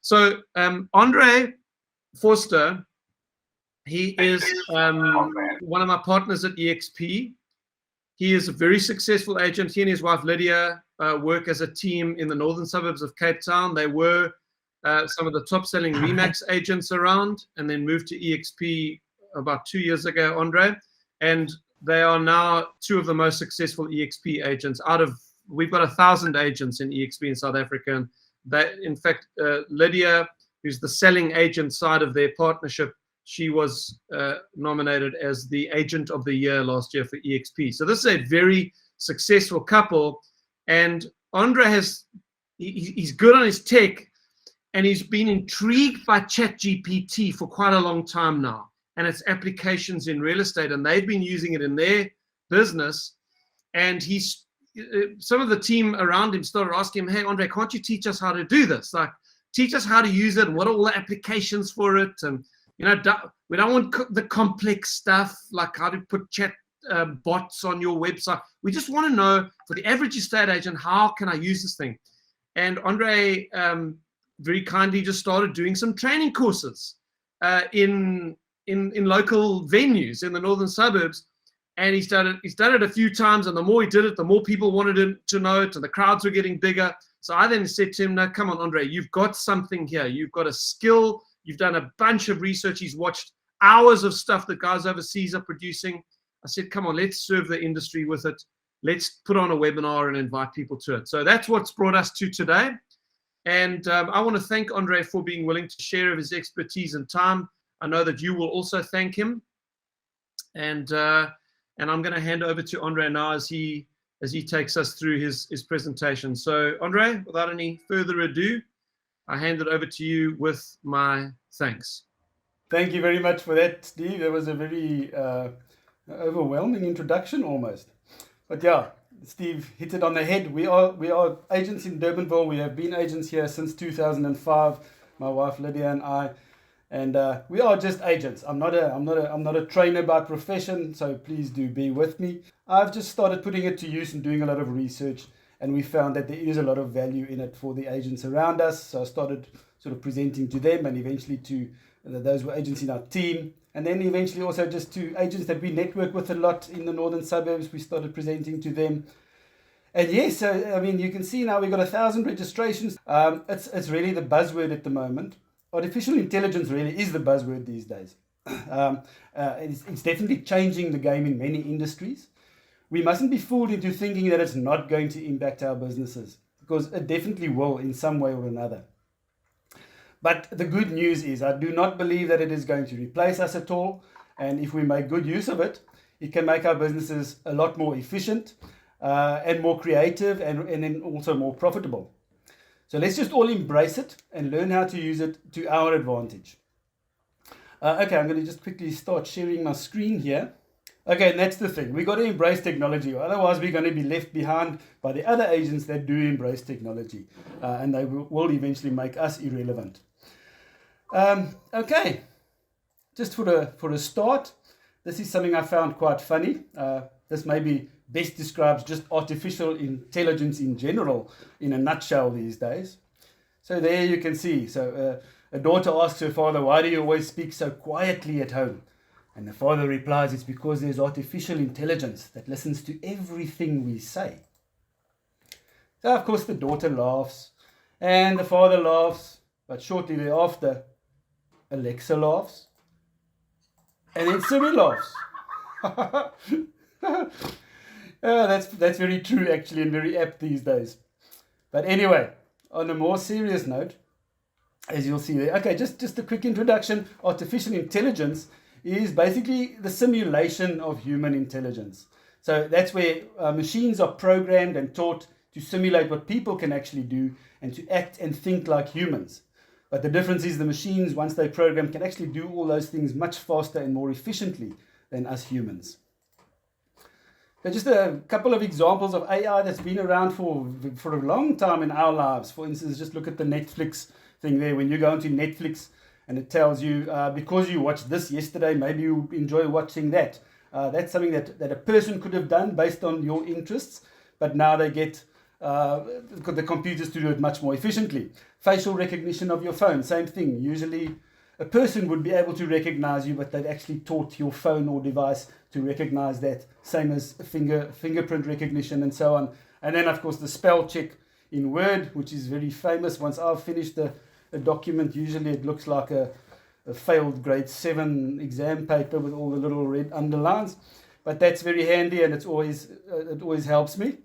So Andre Forster, he is one of my partners at EXP. He is a very successful agent. He and his wife Lydia work as a team in the northern suburbs of Cape Town. They were some of the top-selling Remax agents around, and then moved to EXP about 2 years ago, Andre. And they are now two of the most successful EXP agents. We've got 1,000 agents in EXP in South Africa. And that, in fact, Lydia, who's the selling agent side of their partnership, she was nominated as the agent of the year last year for EXP. So this is a very successful couple. And Andre he's good on his tech, and he's been intrigued by Chat GPT for quite a long time now, and its applications in real estate, and they've been using it in their business. And some of the team around him started asking him, hey, Andre, can't you teach us how to do this? Like, teach us how to use it. What are all the applications for it? And, we don't want the complex stuff, like how to put chat bots on your website. We just want to know, for the average estate agent, how can I use this thing? And Andre very kindly just started doing some training courses in local venues in the northern suburbs. And he's done it a few times, and the more he did it, the more people wanted to know it, and the crowds were getting bigger. So I then said to him, no, come on, Andre, you've got something here. You've got a skill. You've done a bunch of research. He's watched hours of stuff that guys overseas are producing. I said, come on, let's serve the industry with it. Let's put on a webinar and invite people to it. So that's what's brought us to today. And I want to thank Andre for being willing to share of his expertise and time. I know that you will also thank him. And I'm going to hand over to Andre now as he takes us through his presentation. So Andre, without any further ado, I hand it over to you with my thanks. Thank you very much for that, Steve. That was a very overwhelming introduction almost. But yeah, Steve hit it on the head. We are agents in Durbanville. We have been agents here since 2005, my wife Lydia and I. And we are just agents. I'm not a trainer by profession, so please do be with me. I've just started putting it to use and doing a lot of research, and we found that there is a lot of value in it for the agents around us. So I started sort of presenting to them, and eventually to those were agents in our team, and then eventually also just to agents that we network with a lot in the northern suburbs. We started presenting to them. And yes, so I mean, you can see now we've got 1,000 registrations. It's really the buzzword at the moment. Artificial intelligence really is the buzzword these days. It's definitely changing the game in many industries. We mustn't be fooled into thinking that it's not going to impact our businesses, because it definitely will in some way or another. But the good news is I do not believe that it is going to replace us at all. And if we make good use of it, it can make our businesses a lot more efficient and more creative and then also more profitable. So let's just all embrace it and learn how to use it to our advantage. Okay, I'm going to just quickly start sharing my screen here. Okay, and that's the thing. We've got to embrace technology, otherwise we're going to be left behind by the other agents that do embrace technology, and they will eventually make us irrelevant. Okay, just for a start, this is something I found quite funny. This maybe best describes just artificial intelligence in general in a nutshell these days. So there you can see. So a daughter asks her father, why do you always speak so quietly at home? And the father replies, it's because there's artificial intelligence that listens to everything we say. So of course the daughter laughs and the father laughs, but shortly thereafter, Alexa laughs and then Siri laughs. That's very true actually, and very apt these days. But anyway, on a more serious note, as you'll see there, okay, just a quick introduction. Artificial intelligence is basically the simulation of human intelligence. So that's where machines are programmed and taught to simulate what people can actually do and to act and think like humans. But the difference is the machines, once they're programmed, can actually do all those things much faster and more efficiently than us humans. So just a couple of examples of AI that's been around for a long time in our lives. For instance, just look at the Netflix thing there. When you go into Netflix and it tells you, because you watched this yesterday, maybe you enjoy watching that. That's something that a person could have done based on your interests, but now they get the computers to do it much more efficiently. Facial recognition of your phone, same thing. Usually a person would be able to recognize you, but they've actually taught your phone or device to recognize that, same as fingerprint recognition and so on. And then, of course, the spell check in Word, which is very famous. Once I've finished a document, usually it looks like a failed grade 7 exam paper with all the little red underlines. But that's very handy, and it always helps me.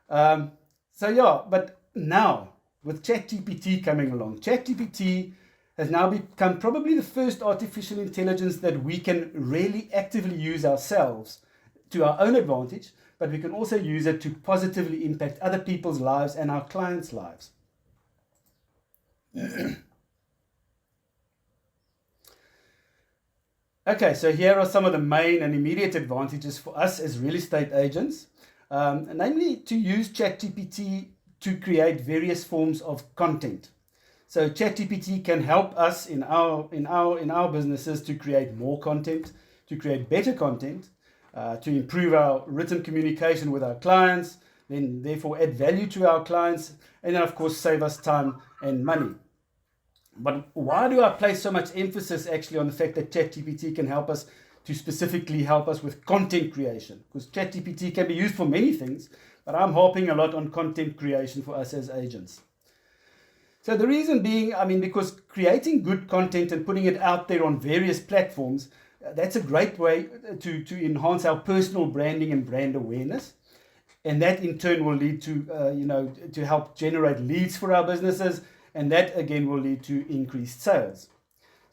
So yeah, but now with Chat GPT coming along, Chat GPT has now become probably the first artificial intelligence that we can really actively use ourselves to our own advantage, but we can also use it to positively impact other people's lives and our clients' lives. Okay, so here are some of the main and immediate advantages for us as real estate agents, namely to use ChatGPT to create various forms of content. So ChatGPT can help us in our businesses to create more content, to create better content, to improve our written communication with our clients, then therefore add value to our clients, and then of course save us time and money. But why do I place so much emphasis actually on the fact that ChatGPT can help us to specifically help us with content creation? Because ChatGPT can be used for many things, but I'm harping a lot on content creation for us as agents. So the reason being, because creating good content and putting it out there on various platforms, that's a great way to enhance our personal branding and brand awareness. And that in turn will lead to, to help generate leads for our businesses. And that again will lead to increased sales.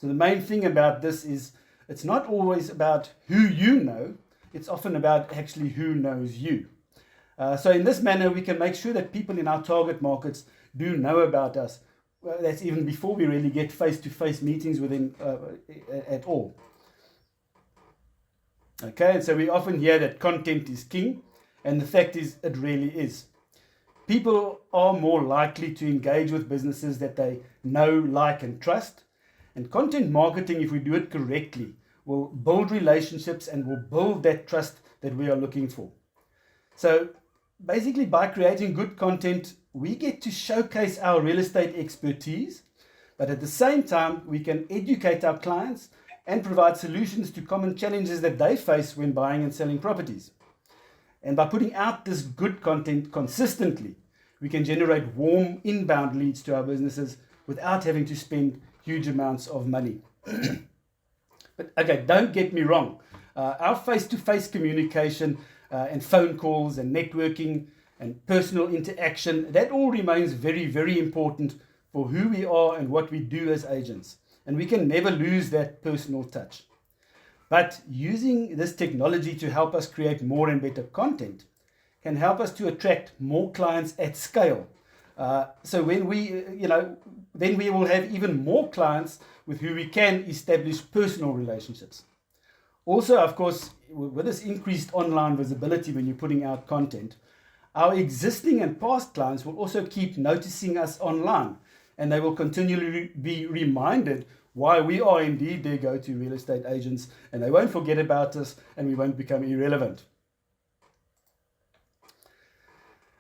So the main thing about this is it's not always about who you know, it's often about actually who knows you. So in this manner, we can make sure that people in our target markets do know about us. Well, that's even before we really get face-to-face meetings with them at all. Okay, and so we often hear that content is king, and the fact is it really is. People are more likely to engage with businesses that they know, like, and trust. And content marketing, if we do it correctly, will build relationships and will build that trust that we are looking for. So basically, by creating good content, we get to showcase our real estate expertise, but at the same time, we can educate our clients and provide solutions to common challenges that they face when buying and selling properties. And by putting out this good content consistently, we can generate warm inbound leads to our businesses without having to spend huge amounts of money. But okay, don't get me wrong. Our face-to-face communication and phone calls and networking and personal interaction, that all remains very, very important for who we are and what we do as agents. And we can never lose that personal touch. But using this technology to help us create more and better content can help us to attract more clients at scale. So when then we will have even more clients with who we can establish personal relationships. Also, of course, with this increased online visibility when you're putting out content, our existing and past clients will also keep noticing us online, and they will continually be reminded why we are indeed their go-to real estate agents, and they won't forget about us and we won't become irrelevant.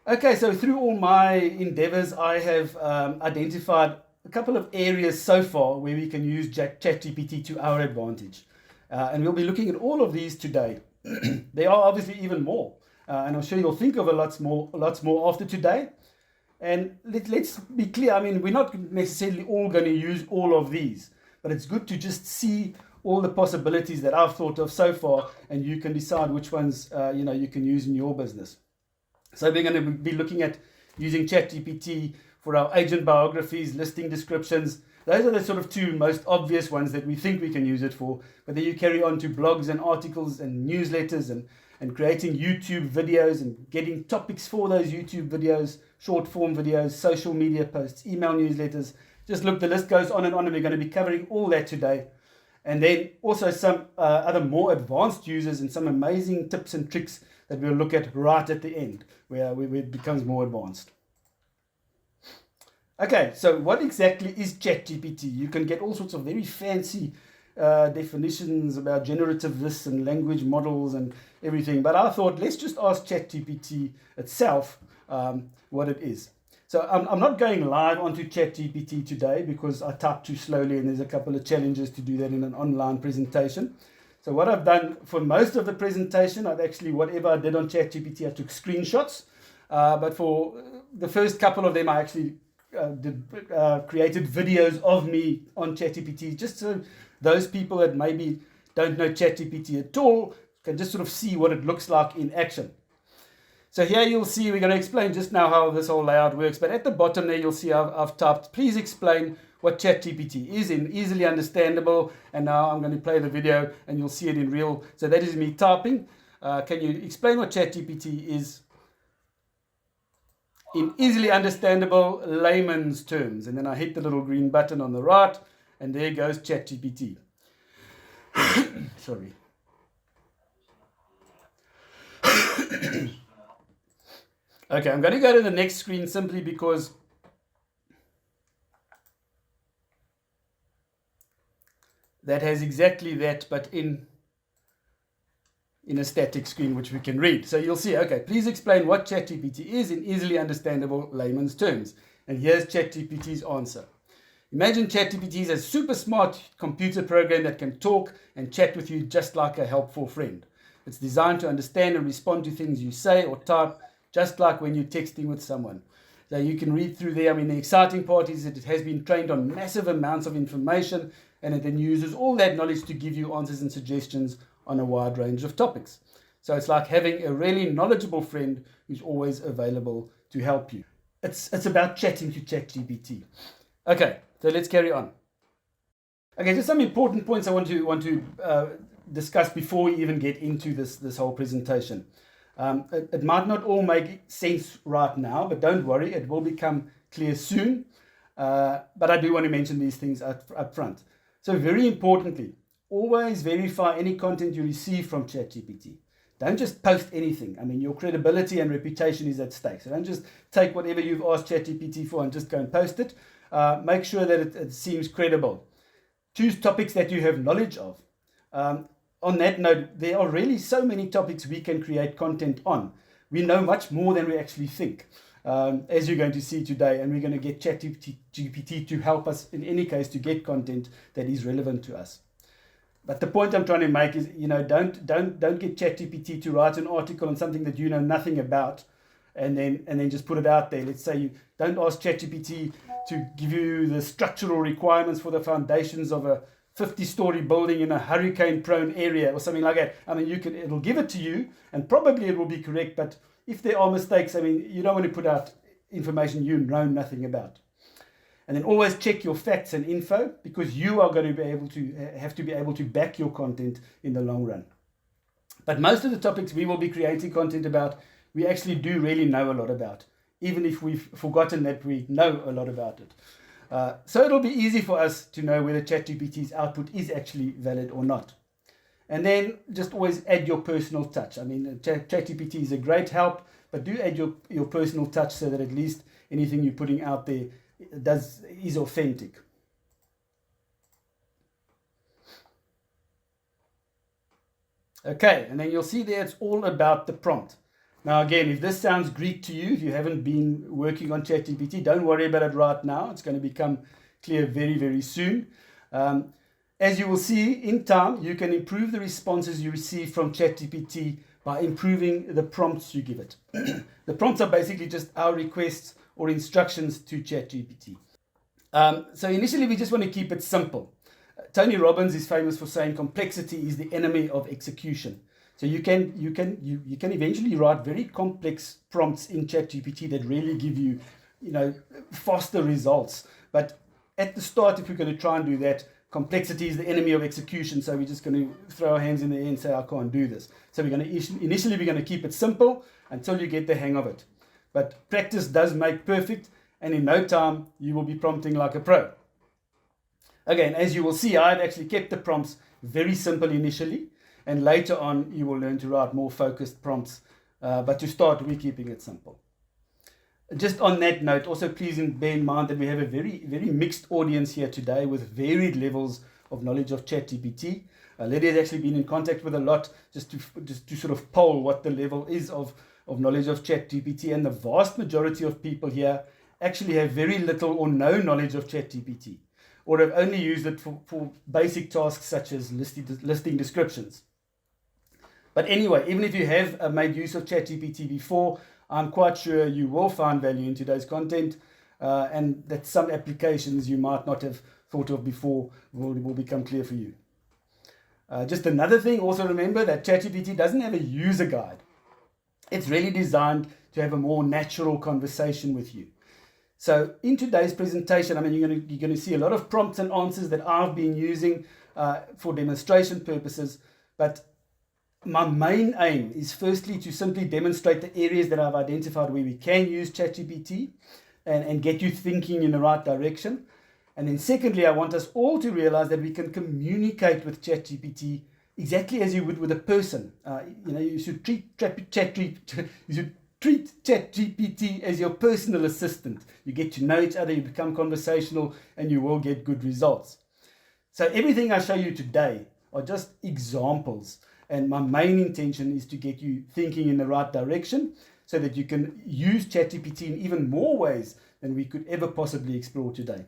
Okay, so through all my endeavors, I have identified a couple of areas so far where we can use ChatGPT to our advantage. And we'll be looking at all of these today. There are obviously even more, and I'm sure you'll think of lots more after today. And let's be clear, we're not necessarily all going to use all of these, but it's good to just see all the possibilities that I've thought of so far, and you can decide which ones you can use in your business. So we're going to be looking at using ChatGPT for our agent biographies, listing descriptions. Those are the sort of two most obvious ones that we think we can use it for. But then you carry on to blogs and articles and newsletters and creating YouTube videos and getting topics for those YouTube videos, short form videos, social media posts, email newsletters. Just look, the list goes on, and we're going to be covering all that today. And then also some other more advanced users and some amazing tips and tricks that we'll look at right at the end, where it becomes more advanced. Okay, so what exactly is ChatGPT? You can get all sorts of very fancy definitions about generative this and language models and everything. But I thought, let's just ask ChatGPT itself what it is. So I'm not going live onto Chat GPT today because I type too slowly and there's a couple of challenges to do that in an online presentation. So what I've done for most of the presentation, I've actually, whatever I did on Chat GPT, I took screenshots. But for the first couple of them, I actually created videos of me on Chat GPT, just so those people that maybe don't know Chat GPT at all can just sort of see what it looks like in action. So here you'll see, we're going to explain just now how this whole layout works, but at the bottom there you'll see I've typed, please explain what ChatGPT is in easily understandable, and now I'm going to play the video and you'll see it in real. So that is me typing. Can you explain what ChatGPT is in easily understandable layman's terms? And then I hit the little green button on the right, and there goes ChatGPT. Sorry. Okay, I'm going to go to the next screen simply because that has exactly that, but in a static screen which we can read. So you'll see, okay, please explain what ChatGPT is in easily understandable layman's terms. And here's ChatGPT's answer. Imagine ChatGPT is a super smart computer program that can talk and chat with you just like a helpful friend. It's designed to understand and respond to things you say or type, just like when you're texting with someone. So you can read through there. I mean, the exciting part is that it has been trained on massive amounts of information, and it then uses all that knowledge to give you answers and suggestions on a wide range of topics. So it's like having a really knowledgeable friend who's always available to help you. It's about chatting to ChatGPT. Okay, so let's carry on. Okay, just some important points I want to discuss before we even get into this whole presentation. It might not all make sense right now, but don't worry, it will become clear soon. But I do want to mention these things up front. So very importantly, always verify any content you receive from ChatGPT. Don't just post anything. I mean, your credibility and reputation is at stake. So don't just take whatever you've asked ChatGPT for and just go and post it. Make sure that it seems credible. Choose topics that you have knowledge of. On that note, there are really so many topics we can create content on. We know much more than we actually think, as you're going to see today, and we're going to get ChatGPT to help us, in any case, to get content that is relevant to us. But the point I'm trying to make is, don't get ChatGPT to write an article on something that you know nothing about, and then just put it out there. Let's say you don't ask ChatGPT to give you the structural requirements for the foundations of a 50-story building in a hurricane-prone area or something like that. I mean, it'll give it to you, and probably it will be correct. But if there are mistakes, I mean, you don't want to put out information you know nothing about. And then always check your facts and info, because you are going to have to be able to back your content in the long run. But most of the topics we will be creating content about, we actually do really know a lot about, even if we've forgotten that we know a lot about it. So it'll be easy for us to know whether ChatGPT's output is actually valid or not. And then just always add your personal touch. I mean, ChatGPT is a great help, but do add your personal touch so that at least anything you're putting out there is authentic. Okay, and then you'll see there it's all about the prompt. Now again, if this sounds Greek to you, if you haven't been working on ChatGPT, don't worry about it right now. It's going to become clear very, very soon. As you will see in time, you can improve the responses you receive from ChatGPT by improving the prompts you give it. The prompts are basically just our requests or instructions to ChatGPT. So initially, we just want to keep it simple. Tony Robbins is famous for saying complexity is the enemy of execution. So you can eventually write very complex prompts in ChatGPT that really give you, faster results. But at the start, if we're going to try and do that, complexity is the enemy of execution. So we're just going to throw our hands in the air and say, I can't do this. So initially we're going to keep it simple until you get the hang of it. But practice does make perfect, and in no time you will be prompting like a pro. Again, as you will see, I've actually kept the prompts very simple initially, and later on you will learn to write more focused prompts. But to start, we're keeping it simple. Just on that note, also please bear in mind that we have a very, very mixed audience here today with varied levels of knowledge of ChatGPT. Lydia has actually been in contact with a lot just to sort of poll what the level is of of knowledge of Chat GPT, and the vast majority of people here actually have very little or no knowledge of Chat GPT, or have only used it for basic tasks such as listing descriptions. But anyway, even if you have made use of Chat GPT before, I'm quite sure you will find value in today's content, and that some applications you might not have thought of before will become clear for you. Just another thing, also remember that ChatGPT doesn't have a user guide. It's really designed to have a more natural conversation with you. So in today's presentation, I mean, you're going to see a lot of prompts and answers that I've been using for demonstration purposes. But my main aim is firstly to simply demonstrate the areas that I've identified where we can use ChatGPT and get you thinking in the right direction. And then secondly, I want us all to realize that we can communicate with ChatGPT exactly as you would with a person. You should treat ChatGPT as your personal assistant. You get to know each other, you become conversational, and you will get good results. So everything I show you today are just examples. And my main intention is to get you thinking in the right direction so that you can use ChatGPT in even more ways than we could ever possibly explore today.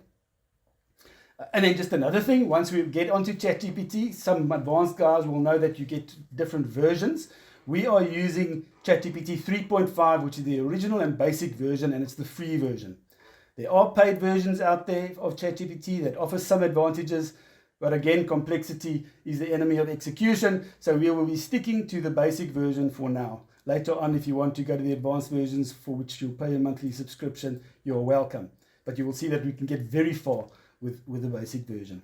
And then just another thing, once we get onto ChatGPT, some advanced guys will know that you get different versions. We are using ChatGPT 3.5, which is the original and basic version, and it's the free version. There are paid versions out there of ChatGPT that offer some advantages, but again, complexity is the enemy of execution, so we will be sticking to the basic version for now. Later on, if you want to go to the advanced versions for which you'll pay a monthly subscription, you're welcome. But you will see that we can get very far with the basic version.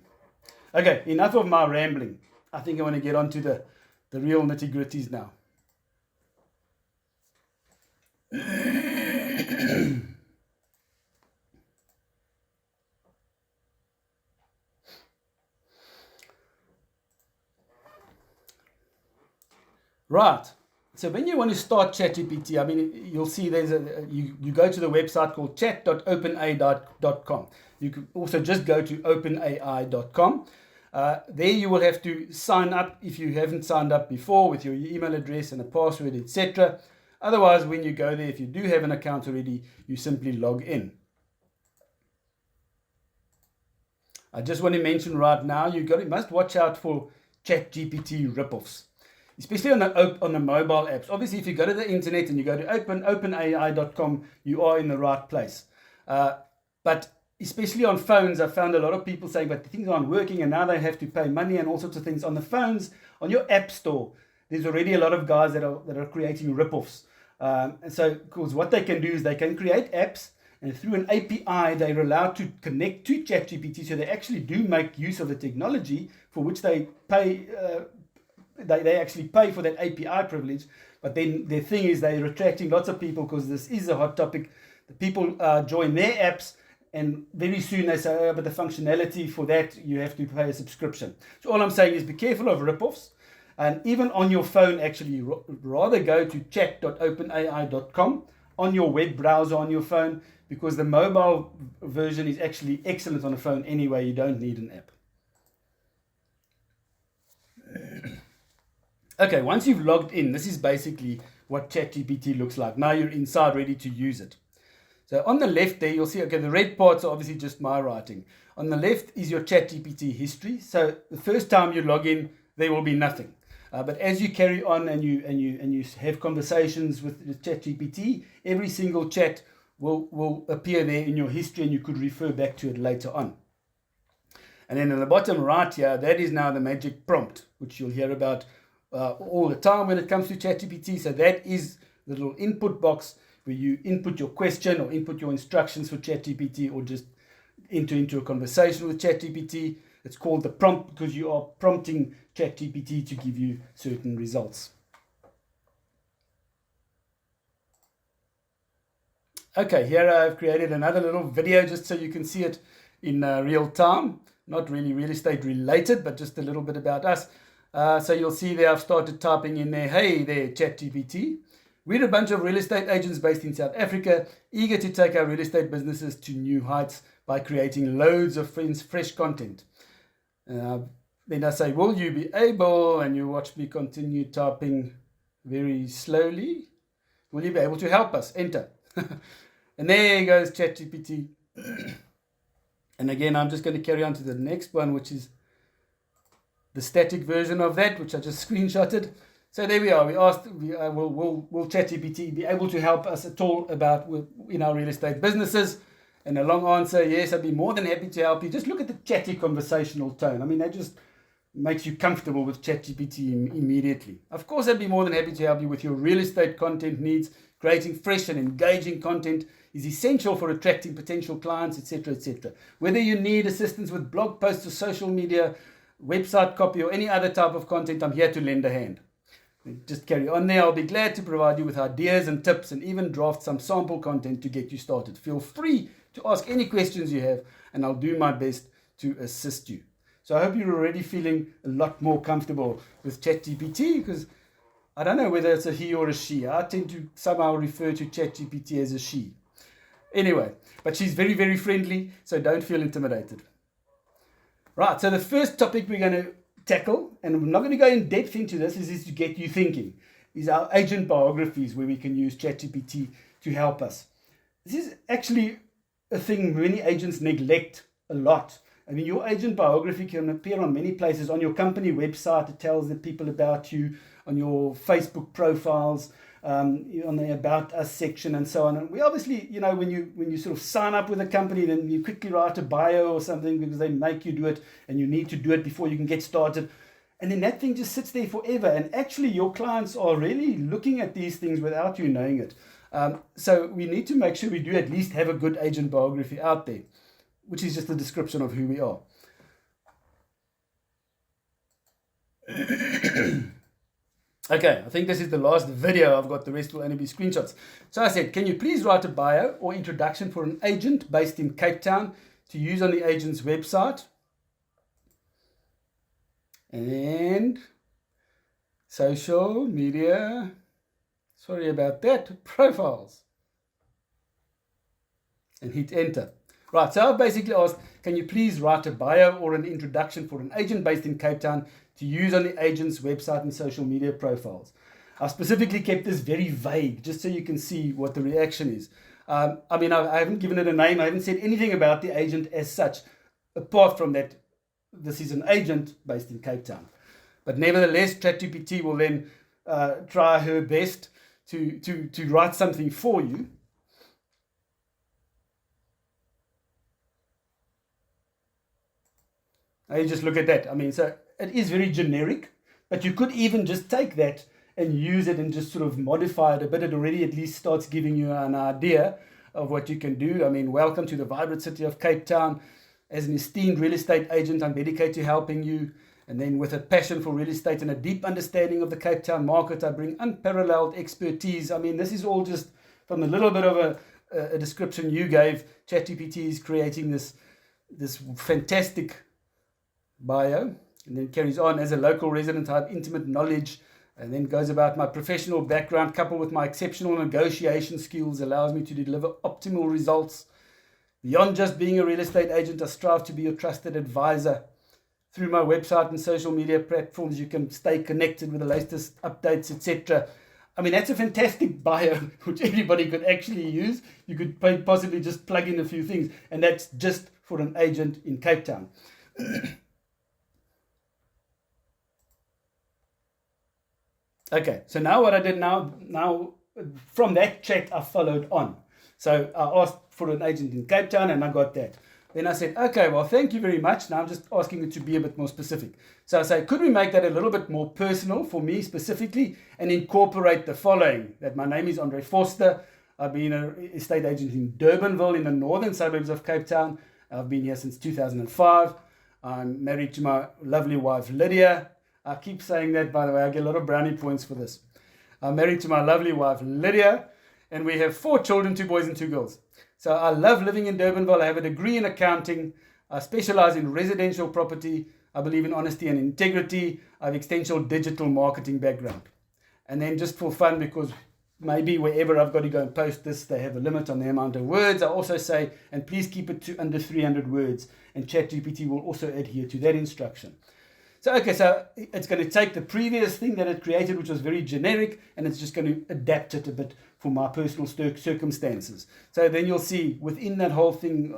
Okay, enough of my rambling. I think I want to get on to the real nitty-gritties now. Right. So when you want to start ChatGPT, I mean, you'll see you go to the website called chat.openai.com. You can also just go to openai.com. There you will have to sign up if you haven't signed up before with your email address and a password, etc. Otherwise, when you go there, if you do have an account already, you simply log in. I just want to mention right now, you must watch out for ChatGPT ripoffs, especially on the mobile apps. Obviously, if you go to the internet and you go to openai.com, you are in the right place. But especially on phones, I found a lot of people saying, but things aren't working and now they have to pay money and all sorts of things. On the phones, on your app store, there's already a lot of guys that are creating ripoffs. And so, because what they can do is they can create apps, and through an API, they're allowed to connect to ChatGPT. So they actually do make use of the technology for which they pay. They actually pay for that API privilege. But then their thing is they're attracting lots of people because this is a hot topic. The people join their apps, and very soon they say, oh, but the functionality for that, you have to pay a subscription. So all I'm saying is be careful of ripoffs. And even on your phone, actually, rather go to chat.openai.com on your web browser on your phone, because the mobile version is actually excellent on a phone anyway. You don't need an app. Okay, once you've logged in, this is basically what ChatGPT looks like. Now you're inside, ready to use it. So on the left there, you'll see, okay, the red parts are obviously just my writing. On the left is your ChatGPT history. So the first time you log in, there will be nothing. But as you carry on and you have conversations with ChatGPT, every single chat will appear there in your history, and you could refer back to it later on. And then in the bottom right here, that is now the magic prompt, which you'll hear about all the time when it comes to ChatGPT. So that is the little input box where you input your question or input your instructions for ChatGPT, or just enter into a conversation with ChatGPT. It's called the prompt because you are prompting ChatGPT to give you certain results. Okay, here I've created another little video just so you can see it in real time. Not really real estate related, but just a little bit about us. So you'll see there I've started typing in there, hey there, ChatGPT. We're a bunch of real estate agents based in South Africa, eager to take our real estate businesses to new heights by creating loads of fresh content. Then I say, will you be able? And you watch me continue typing very slowly. Will you be able to help us? Enter. And there goes Chat GPT. And again, I'm just going to carry on to the next one, which is the static version of that, which I just screenshotted. So there we are. We asked, will Chat GPT be able to help us at all in our real estate businesses? And a long answer, yes, I'd be more than happy to help you. Just look at the chatty conversational tone. I mean, that just makes you comfortable with ChatGPT immediately. Of course, I'd be more than happy to help you with your real estate content needs. Creating fresh and engaging content is essential for attracting potential clients, etc., etc. Whether you need assistance with blog posts or social media, website copy, or any other type of content, I'm here to lend a hand. Just carry on there. I'll be glad to provide you with ideas and tips and even draft some sample content to get you started. Feel free to ask any questions you have, and I'll do my best to assist you. So I hope you're already feeling a lot more comfortable with ChatGPT, because I don't know whether it's a he or a she. I tend to somehow refer to ChatGPT as a she. Anyway, but she's very, very friendly, so don't feel intimidated. Right, so the first topic we're going to tackle, and I'm not going to go in depth into this, is to get you thinking, is our agent biographies, where we can use ChatGPT to help us. This is actually a thing many agents neglect a lot. I mean, your agent biography can appear on many places. On your company website, it tells the people about you. On your Facebook profiles, on the About Us section, and so on. And we obviously, when you sort of sign up with a company, then you quickly write a bio or something, because they make you do it, and you need to do it before you can get started. And then that thing just sits there forever. And actually, your clients are really looking at these things without you knowing it. So we need to make sure we do at least have a good agent biography out there, which is just a description of who we are. Okay, I think this is the last video. I've got the rest will only be screenshots. So I said, can you please write a bio or introduction for an agent based in Cape Town to use on the agent's website? And social media, sorry about that, profiles. And hit enter. Right, so I basically asked, can you please write a bio or an introduction for an agent based in Cape Town to use on the agent's website and social media profiles? I've specifically kept this very vague, just so you can see what the reaction is. I haven't given it a name. I haven't said anything about the agent as such, apart from that this is an agent based in Cape Town. But nevertheless, ChatGPT will then try her best to write something for you. Now you just look at that. I mean, so it is very generic, but you could even just take that and use it and just sort of modify it a bit. It already at least starts giving you an idea of what you can do. I mean, welcome to the vibrant city of Cape Town. As an esteemed real estate agent, I'm dedicated to helping you. And then with a passion for real estate and a deep understanding of the Cape Town market, I bring unparalleled expertise. I mean, this is all just from a little bit of a description you gave. ChatGPT is creating this fantastic bio, and then carries on. As a local resident, I have intimate knowledge, and then goes about my professional background coupled with my exceptional negotiation skills allows me to deliver optimal results. Beyond just being a real estate agent, I strive to be your trusted advisor. Through my website and social media platforms, you can stay connected with the latest updates, etc. I mean, that's a fantastic bio, which everybody could actually use. You could possibly just plug in a few things, and that's just for an agent in Cape Town. Okay, so now what I did now from that chat, I followed on. So I asked for an agent in Cape Town, and I got that. Then I said, okay, well, thank you very much. Now I'm just asking you to be a bit more specific. So I say, could we make that a little bit more personal for me specifically and incorporate the following? That my name is Andre Forster. I've been an estate agent in Durbanville in the northern suburbs of Cape Town. I've been here since 2005. I'm married to my lovely wife, Lydia. I keep saying that, by the way. I get a lot of brownie points for this. I'm married to my lovely wife, Lydia, and we have 4 children, 2 boys and 2 girls. So I love living in Durbanville. I have a degree in accounting. I specialize in residential property. I believe in honesty and integrity. I have extensive digital marketing background. And then just for fun, because maybe wherever I've got to go and post this, they have a limit on the amount of words, I also say, and please keep it to under 300 words. And ChatGPT will also adhere to that instruction. So, okay, so it's going to take the previous thing that it created, which was very generic, and it's just going to adapt it a bit for my personal circumstances. So then you'll see within that whole thing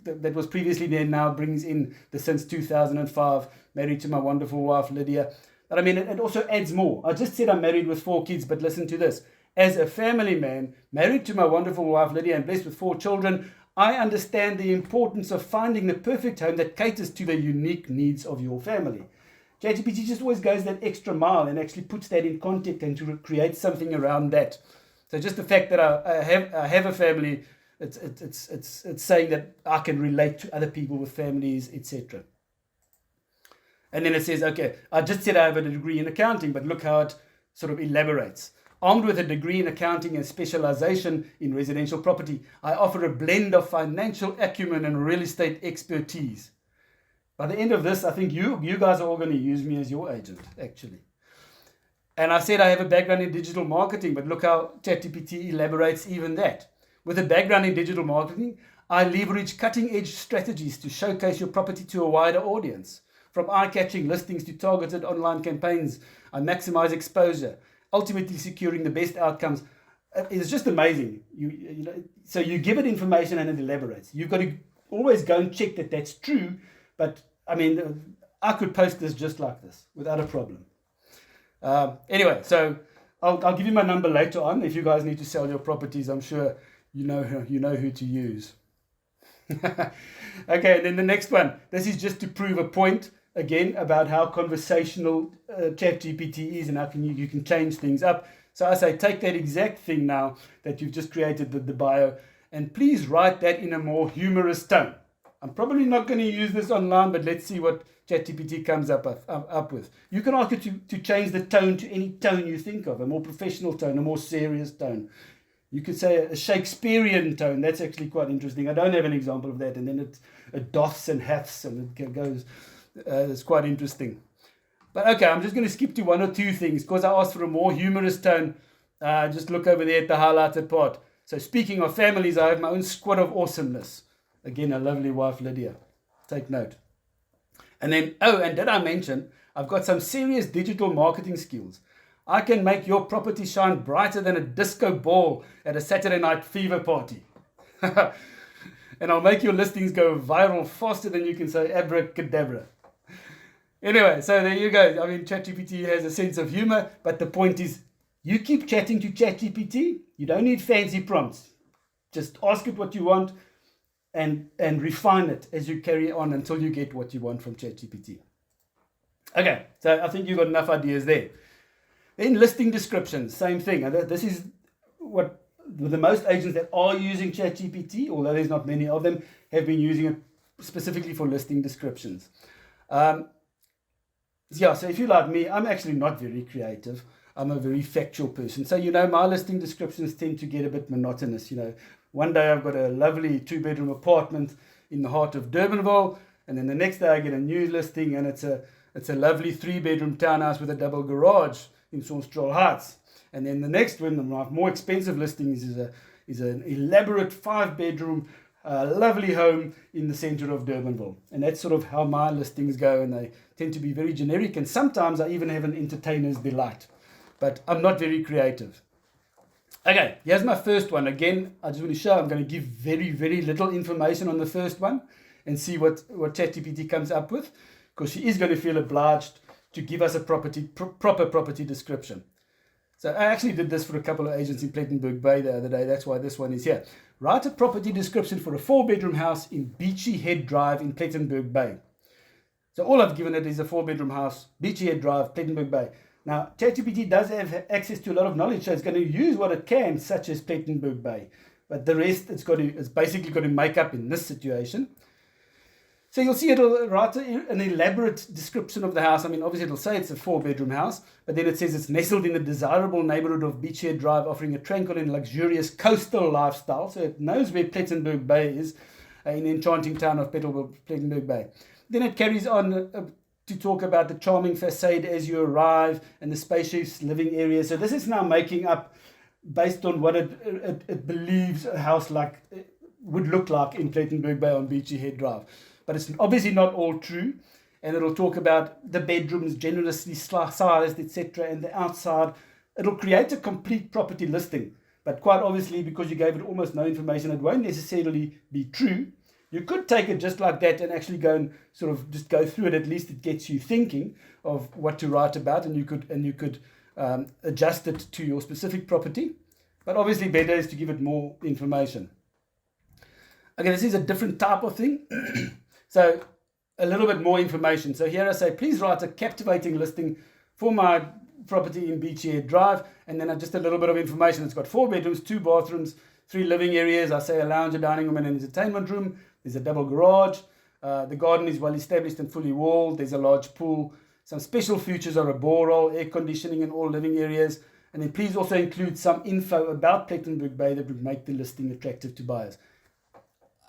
that was previously there now brings in the since 2005, married to my wonderful wife, Lydia. But I mean, it also adds more. I just said I'm married with 4 kids, but listen to this. As a family man, married to my wonderful wife, Lydia, and blessed with 4 children, I understand the importance of finding the perfect home that caters to the unique needs of your family. ChatGPT just always goes that extra mile and actually puts that in context and to create something around that. So just the fact that I have a family, it's saying that I can relate to other people with families, etc. And then it says, okay, I just said I have a degree in accounting, but look how it sort of elaborates. Armed with a degree in accounting and specialization in residential property, I offer a blend of financial acumen and real estate expertise. By the end of this, I think you guys are all going to use me as your agent, actually. And I said I have a background in digital marketing, but look how ChatGPT elaborates even that. With a background in digital marketing, I leverage cutting-edge strategies to showcase your property to a wider audience. From eye-catching listings to targeted online campaigns, I maximize exposure, ultimately securing the best outcomes. It's just amazing. So you give it information and it elaborates. You've got to always go and check that that's true. But I mean, I could post this just like this without a problem. Anyway, so I'll give you my number later on. If you guys need to sell your properties, I'm sure you know who to use. Okay, then the next one. This is just to prove a point again about how conversational ChatGPT is and how you can change things up. So I say take that exact thing now that you've just created the bio, and please write that in a more humorous tone. I'm probably not going to use this online, but let's see what ChatGPT comes up with. You can ask it to change the tone to any tone you think of, a more professional tone, a more serious tone. You could say a Shakespearean tone. That's actually quite interesting. I don't have an example of that. And then it doths and haths, and it goes. It's quite interesting. But okay, I'm just going to skip to 1 or 2 things because I asked for a more humorous tone. Just look over there at the highlighted part. So speaking of families, I have my own squad of awesomeness. Again, a lovely wife, Lydia. Take note. And then, and did I mention, I've got some serious digital marketing skills. I can make your property shine brighter than a disco ball at a Saturday night fever party. And I'll make your listings go viral faster than you can say abracadabra. Anyway, so there you go. I mean, ChatGPT has a sense of humor, but the point is, you keep chatting to ChatGPT. You don't need fancy prompts. Just ask it what you want and refine it as you carry on until you get what you want from ChatGPT. Okay, so I think you've got enough ideas there. Then listing descriptions, same thing. And this is what the most agents that are using ChatGPT, although there's not many of them, have been using it specifically for listing descriptions. So if you're like me, I'm actually not very creative. I'm a very factual person. So, my listing descriptions tend to get a bit monotonous. One day I've got a lovely 2-bedroom apartment in the heart of Durbanville, and then the next day I get a new listing, and it's a lovely 3-bedroom townhouse with a double garage in Sonstroll Heights. And then the next one, my more expensive listings, is an elaborate 5-bedroom, lovely home in the center of Durbanville. And that's sort of how my listings go, and they tend to be very generic, and sometimes I even have an entertainer's delight. But I'm not very creative. Okay, here's my first one. Again, I just want to show I'm going to give very, very little information on the first one and see what ChatGPT comes up with, because she is going to feel obliged to give us a proper property description. So I actually did this for a couple of agents in Plettenberg Bay the other day. That's why this one is here. Write a property description for a 4-bedroom house in Beachy Head Drive in Plettenberg Bay. So all I've given it is a 4-bedroom house, Beachy Head Drive, Plettenberg Bay. Now, ChatGPT does have access to a lot of knowledge, so it's going to use what it can, such as Plettenberg Bay. But the rest, it's basically got to make up in this situation. So you'll see it'll write an elaborate description of the house. I mean, obviously it'll say it's a 4-bedroom house, but then it says it's nestled in the desirable neighborhood of Beachhead Drive, offering a tranquil and luxurious coastal lifestyle. So it knows where Plettenberg Bay is, in the enchanting town of Plettenberg Bay. Then it carries on to talk about the charming facade as you arrive and the spacious living area. So this is now making up based on what it believes a house would look like in Plettenberg Bay on Beachy Head Drive. But it's obviously not all true. And it'll talk about the bedrooms generously sized, etc. And the outside. It'll create a complete property listing. But quite obviously, because you gave it almost no information, it won't necessarily be true. You could take it just like that and actually go and sort of just go through it. At least it gets you thinking of what to write about, and you could adjust it to your specific property. But obviously better is to give it more information. Okay, this is a different type of thing. So a little bit more information. So here I say, please write a captivating listing for my property in Beachy Head Drive, and then just a little bit of information. It's got 4 bedrooms, 2 bathrooms, 3 living areas. I say a lounge, a dining room, and an entertainment room. There's a double garage. The garden is well established and fully walled. There's a large pool. Some special features are a borehole, air conditioning in all living areas. And then please also include some info about Plettenberg Bay that would make the listing attractive to buyers.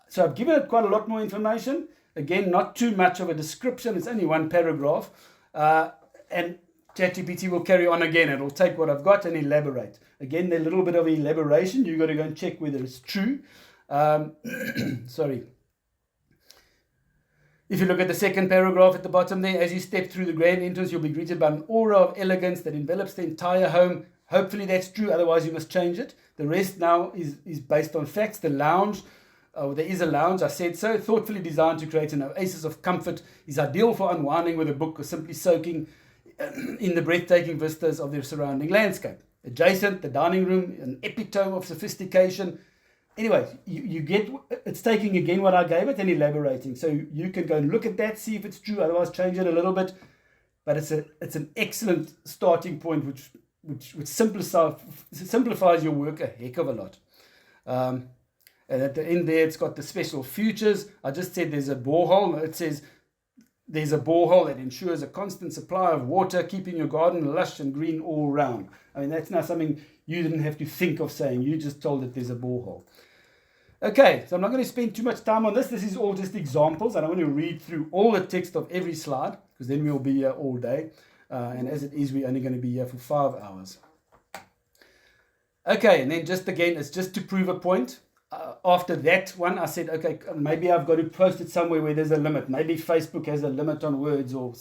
So I've given it quite a lot more information. Again, not too much of a description. It's only 1 paragraph. And ChatGPT will carry on again. It'll take what I've got and elaborate. Again, a little bit of elaboration. You've got to go and check whether it's true. Sorry. If you look at the second paragraph at the bottom there, as you step through the grand entrance, you'll be greeted by an aura of elegance that envelops the entire home. Hopefully that's true, otherwise you must change it. The rest now is based on facts. The lounge, there is a lounge, I said so, thoughtfully designed to create an oasis of comfort, is ideal for unwinding with a book or simply soaking in the breathtaking vistas of their surrounding landscape. Adjacent, the dining room, an epitome of sophistication. Anyway, you get, it's taking again what I gave it and elaborating. So you can go and look at that, see if it's true, otherwise change it a little bit. But it's an excellent starting point which simplifies your work a heck of a lot. And at the end there, it's got the special features. I just said there's a borehole. It says there's a borehole that ensures a constant supply of water, keeping your garden lush and green all round. I mean, that's now something you didn't have to think of saying. You just told it there's a borehole. Okay, so I'm not going to spend too much time on this. This is all just examples. I don't want to read through all the text of every slide, because then we'll be here all day. And as it is, we're only going to be here for 5 hours. Okay, and then just again, it's just to prove a point. After that one, I said, okay, maybe I've got to post it somewhere where there's a limit. Maybe Facebook has a limit on words or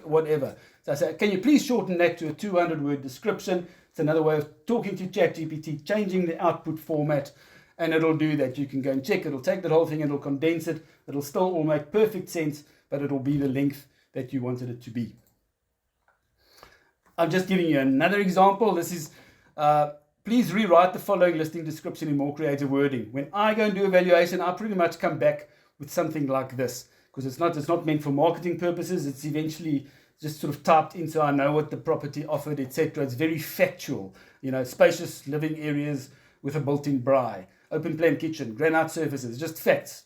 whatever. So I said, can you please shorten that to a 200-word description? It's another way of talking to ChatGPT, changing the output format, and it'll do that. You can go and check. It'll take the whole thing, it'll condense it. It'll still all make perfect sense, but it'll be the length that you wanted it to be. I'm just giving you another example. This is, please rewrite the following listing description in more creative wording. When I go and do evaluation, I pretty much come back with something like this, because it's not meant for marketing purposes. It's eventually just sort of typed in so I know what the property offered, etc. It's very factual. Spacious living areas with a built-in braai, open plan kitchen, granite surfaces, just facts.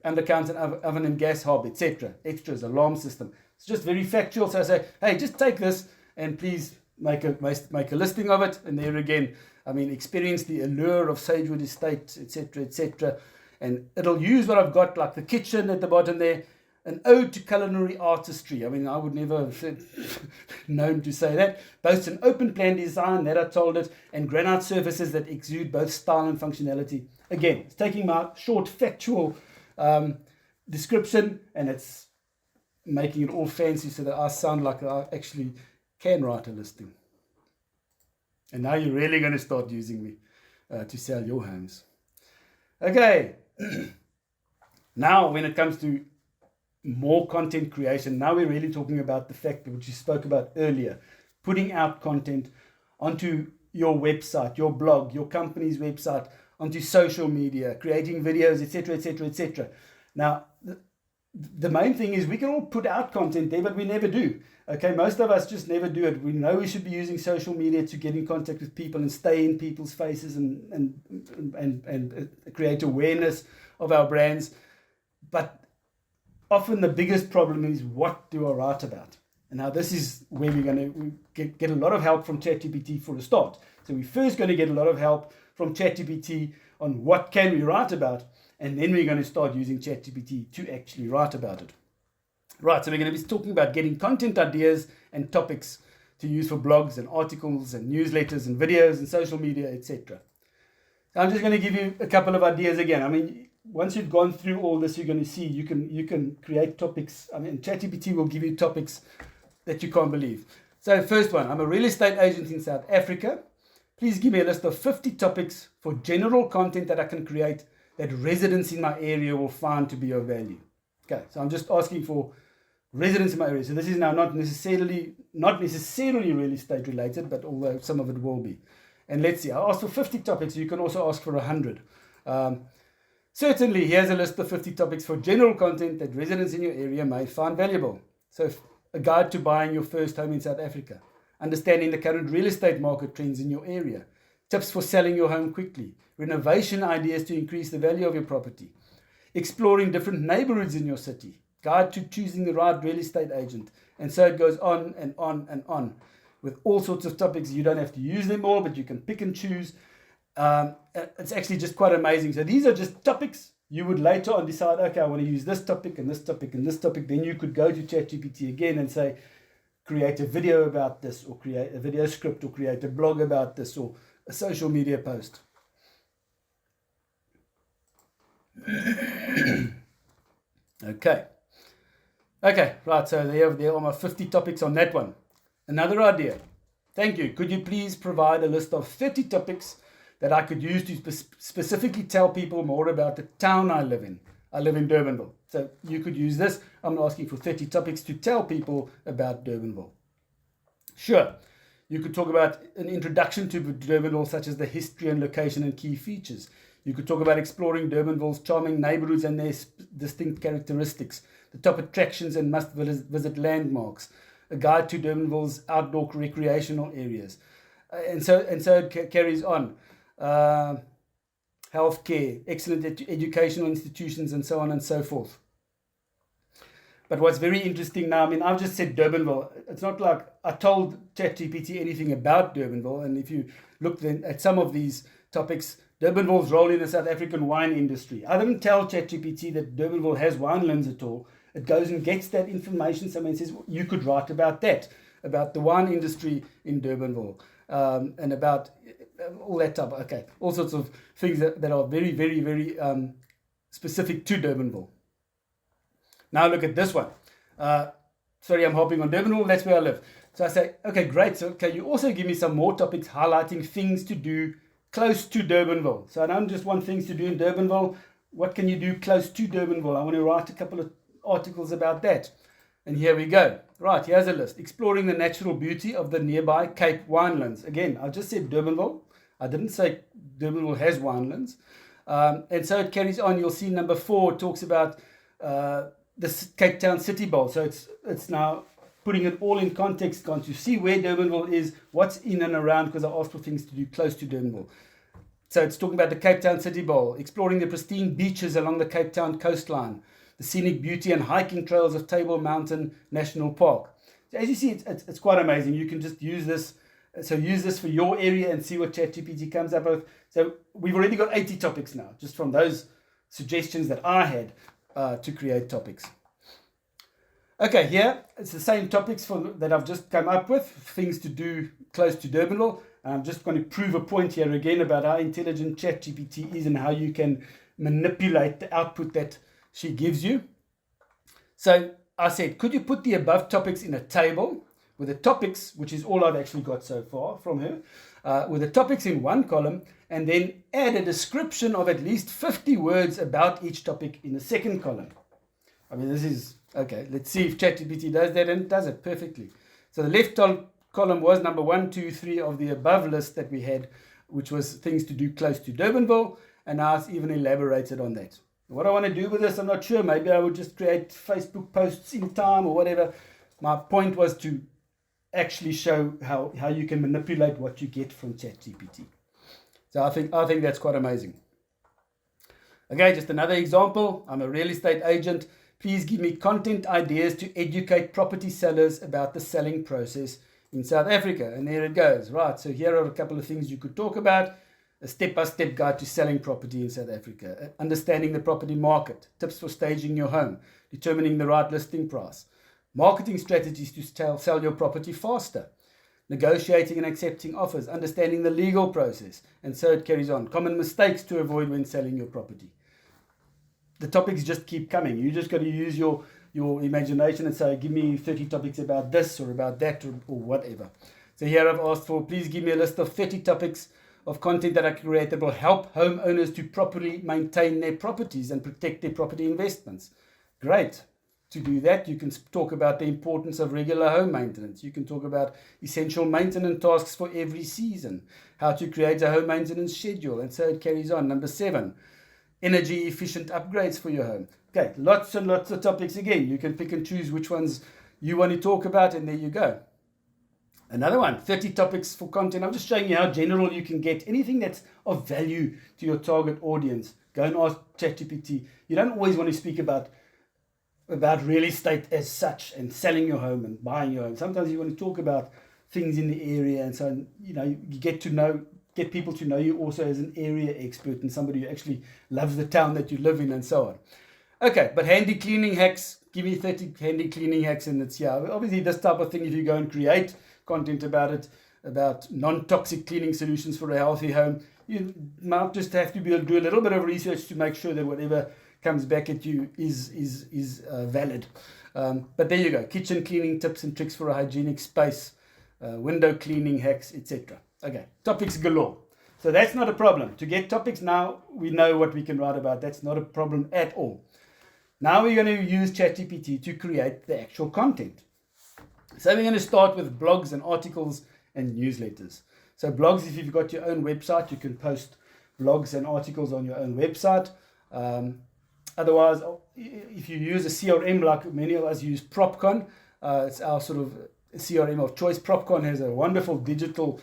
Undercounter oven and gas hob, etc. Extras, alarm system. It's just very factual. So I say, hey, just take this and please make a listing of it. And there again, I mean, experience the allure of Sagewood Estate, etc., etc. And it'll use what I've got, like the kitchen at the bottom there, an ode to culinary artistry. I mean, I would never have known to say that. Boasts an open plan design, that I told it, and granite surfaces that exude both style and functionality. Again, it's taking my short factual description and it's making it all fancy so that I sound like I actually can write a listing. And now you're really going to start using me to sell your homes. Okay. Now, when it comes to more content creation, now we're really talking about the fact that which you spoke about earlier, putting out content onto your website, your blog, your company's website, onto social media, creating videos, etc., etc., etc. Now, the main thing is we can all put out content there, but we never do. Okay, most of us just never do it. We know we should be using social media to get in contact with people and stay in people's faces and create awareness of our brands. But often the biggest problem is, what do I write about? And now this is where we're going to get a lot of help from ChatGPT for a start. So we're first going to get a lot of help from ChatGPT on what can we write about, and then we're going to start using ChatGPT to actually write about it. Right, so we're going to be talking about getting content ideas and topics to use for blogs and articles and newsletters and videos and social media, etc. I'm just going to give you a couple of ideas again. I mean, once you've gone through all this, you're going to see you can create topics. I mean, ChatGPT will give you topics that you can't believe. So first one, I'm a real estate agent in South Africa. please give me a list of 50 topics for general content that I can create that residents in my area will find to be of value. Okay, so I'm just asking for residents in my area. So this is now not necessarily real estate related, but although some of it will be. And let's see, I asked for 50 topics. You can also ask for 100. Certainly, here's a list of 50 topics for general content that residents in your area may find valuable. So a guide to buying your first home in South Africa, understanding the current real estate market trends in your area, tips for selling your home quickly, renovation ideas to increase the value of your property, exploring different neighborhoods in your city, guide to choosing the right real estate agent, and so it goes on and on and on with all sorts of topics. You don't have to use them all, but you can pick and choose. It's actually just quite amazing. So these are just topics. You would later on decide, okay, I want to use this topic and this topic and this topic. Then you could go to ChatGPT again and say, create a video about this, or create a video script, or create a blog about this, or a social media post. Okay, right, so there are my 50 topics on that one. Another idea. Thank you. Could you please provide a list of 30 topics that I could use to specifically tell people more about the town I live in? I live in Durbanville. So you could use this. I'm asking for 30 topics to tell people about Durbanville. Sure. You could talk about an introduction to Durbanville, such as the history and location and key features. You could talk about exploring Durbanville's charming neighborhoods and their distinct characteristics, the top attractions and must-visit landmarks, a guide to Durbanville's outdoor recreational areas. And so it carries on. Healthcare, excellent educational institutions, and so on and so forth. But what's very interesting now, I mean, I've just said Durbanville. It's not like I told ChatGPT anything about Durbanville. And if you look then at some of these topics, Durbanville's role in the South African wine industry. I didn't tell ChatGPT that Durbanville has winelands at all. It goes and gets that information. Someone says, well, you could write about that, about the wine industry in Durbanville, and about all that type. Okay, all sorts of things that are very, very, very specific to Durbanville. Now look at this one. Sorry, I'm hopping on Durbanville. That's where I live. So I say, okay, great. So can you also give me some more topics highlighting things to do close to Durbanville? So I don't just want things to do in Durbanville. What can you do close to Durbanville? I want to write a couple of articles about that. And here we go. Right, here's a list. Exploring the natural beauty of the nearby Cape winelands. Again, I just said Durbanville. I didn't say Durbanville has winelands. And so it carries on. You'll see number 4 talks about the Cape Town City Bowl. So it's now putting it all in context, going to see where Durbanville is, what's in and around, because I asked for things to do close to Durbanville. So it's talking about the Cape Town City Bowl, exploring the pristine beaches along the Cape Town coastline, the scenic beauty and hiking trails of Table Mountain National Park. So as you see, it's quite amazing. You can just use this. So use this for your area and see what ChatGPT comes up with. So we've already got 80 topics now, just from those suggestions that I had to create topics. Okay, here it's the same topics that I've just come up with, things to do close to Durbanville. I'm just going to prove a point here again about how intelligent ChatGPT is and how you can manipulate the output that she gives you. So I said, could you put the above topics in a table with the topics, which is all I've actually got so far from her, with the topics in one column, and then add a description of at least 50 words about each topic in the second column. I mean, this is, okay, let's see if ChatGPT does that, and it does it perfectly. So the left column was number 1, 2, 3 of the above list that we had, which was things to do close to Durbanville, and now it's even elaborated on that. What I want to do with this, I'm not sure. Maybe I would just create Facebook posts in time or whatever. My point was to actually show how you can manipulate what you get from ChatGPT. So I think that's quite amazing. Okay, just another example. I'm a real estate agent. Please give me content ideas to educate property sellers about the selling process in South Africa. And there it goes. Right, so here are a couple of things you could talk about. A step-by-step guide to selling property in South Africa. Understanding the property market. Tips for staging your home. Determining the right listing price. Marketing strategies to sell your property faster. Negotiating and accepting offers. Understanding the legal process. And so it carries on. Common mistakes to avoid when selling your property. The topics just keep coming. You just got to use your imagination and say, give me 30 topics about this or about that or whatever. So here I've asked for, please give me a list of 30 topics of content that I can create that will help homeowners to properly maintain their properties and protect their property investments. Great. To do that, you can talk about the importance of regular home maintenance. You can talk about essential maintenance tasks for every season, how to create a home maintenance schedule, and so it carries on. Number 7, energy efficient upgrades for your home. Okay, lots and lots of topics again. You can pick and choose which ones you want to talk about, and there you go. Another one, 30 topics for content. I'm just showing you how general you can get. Anything that's of value to your target audience, go and ask ChatGPT. You don't always want to speak about real estate as such and selling your home and buying your home. Sometimes you want to talk about things in the area, and so you get people to know you also as an area expert and somebody who actually loves the town that you live in, and so on. Okay, but handy cleaning hacks. Give me 30 handy cleaning hacks, and it's obviously this type of thing. If you go and create content about it, about non-toxic cleaning solutions for a healthy home, you might just have to do a little bit of research to make sure that whatever comes back at you is valid. But there you go. Kitchen cleaning tips and tricks for a hygienic space, window cleaning hacks, etc. Okay, topics galore. So that's not a problem. To get topics now, we know what we can write about. That's not a problem at all. Now we're going to use ChatGPT to create the actual content. So we're going to start with blogs and articles and newsletters. So blogs, if you've got your own website, you can post blogs and articles on your own website. Otherwise, if you use a CRM, like many of us use Propcon, it's our sort of CRM of choice. Propcon has a wonderful digital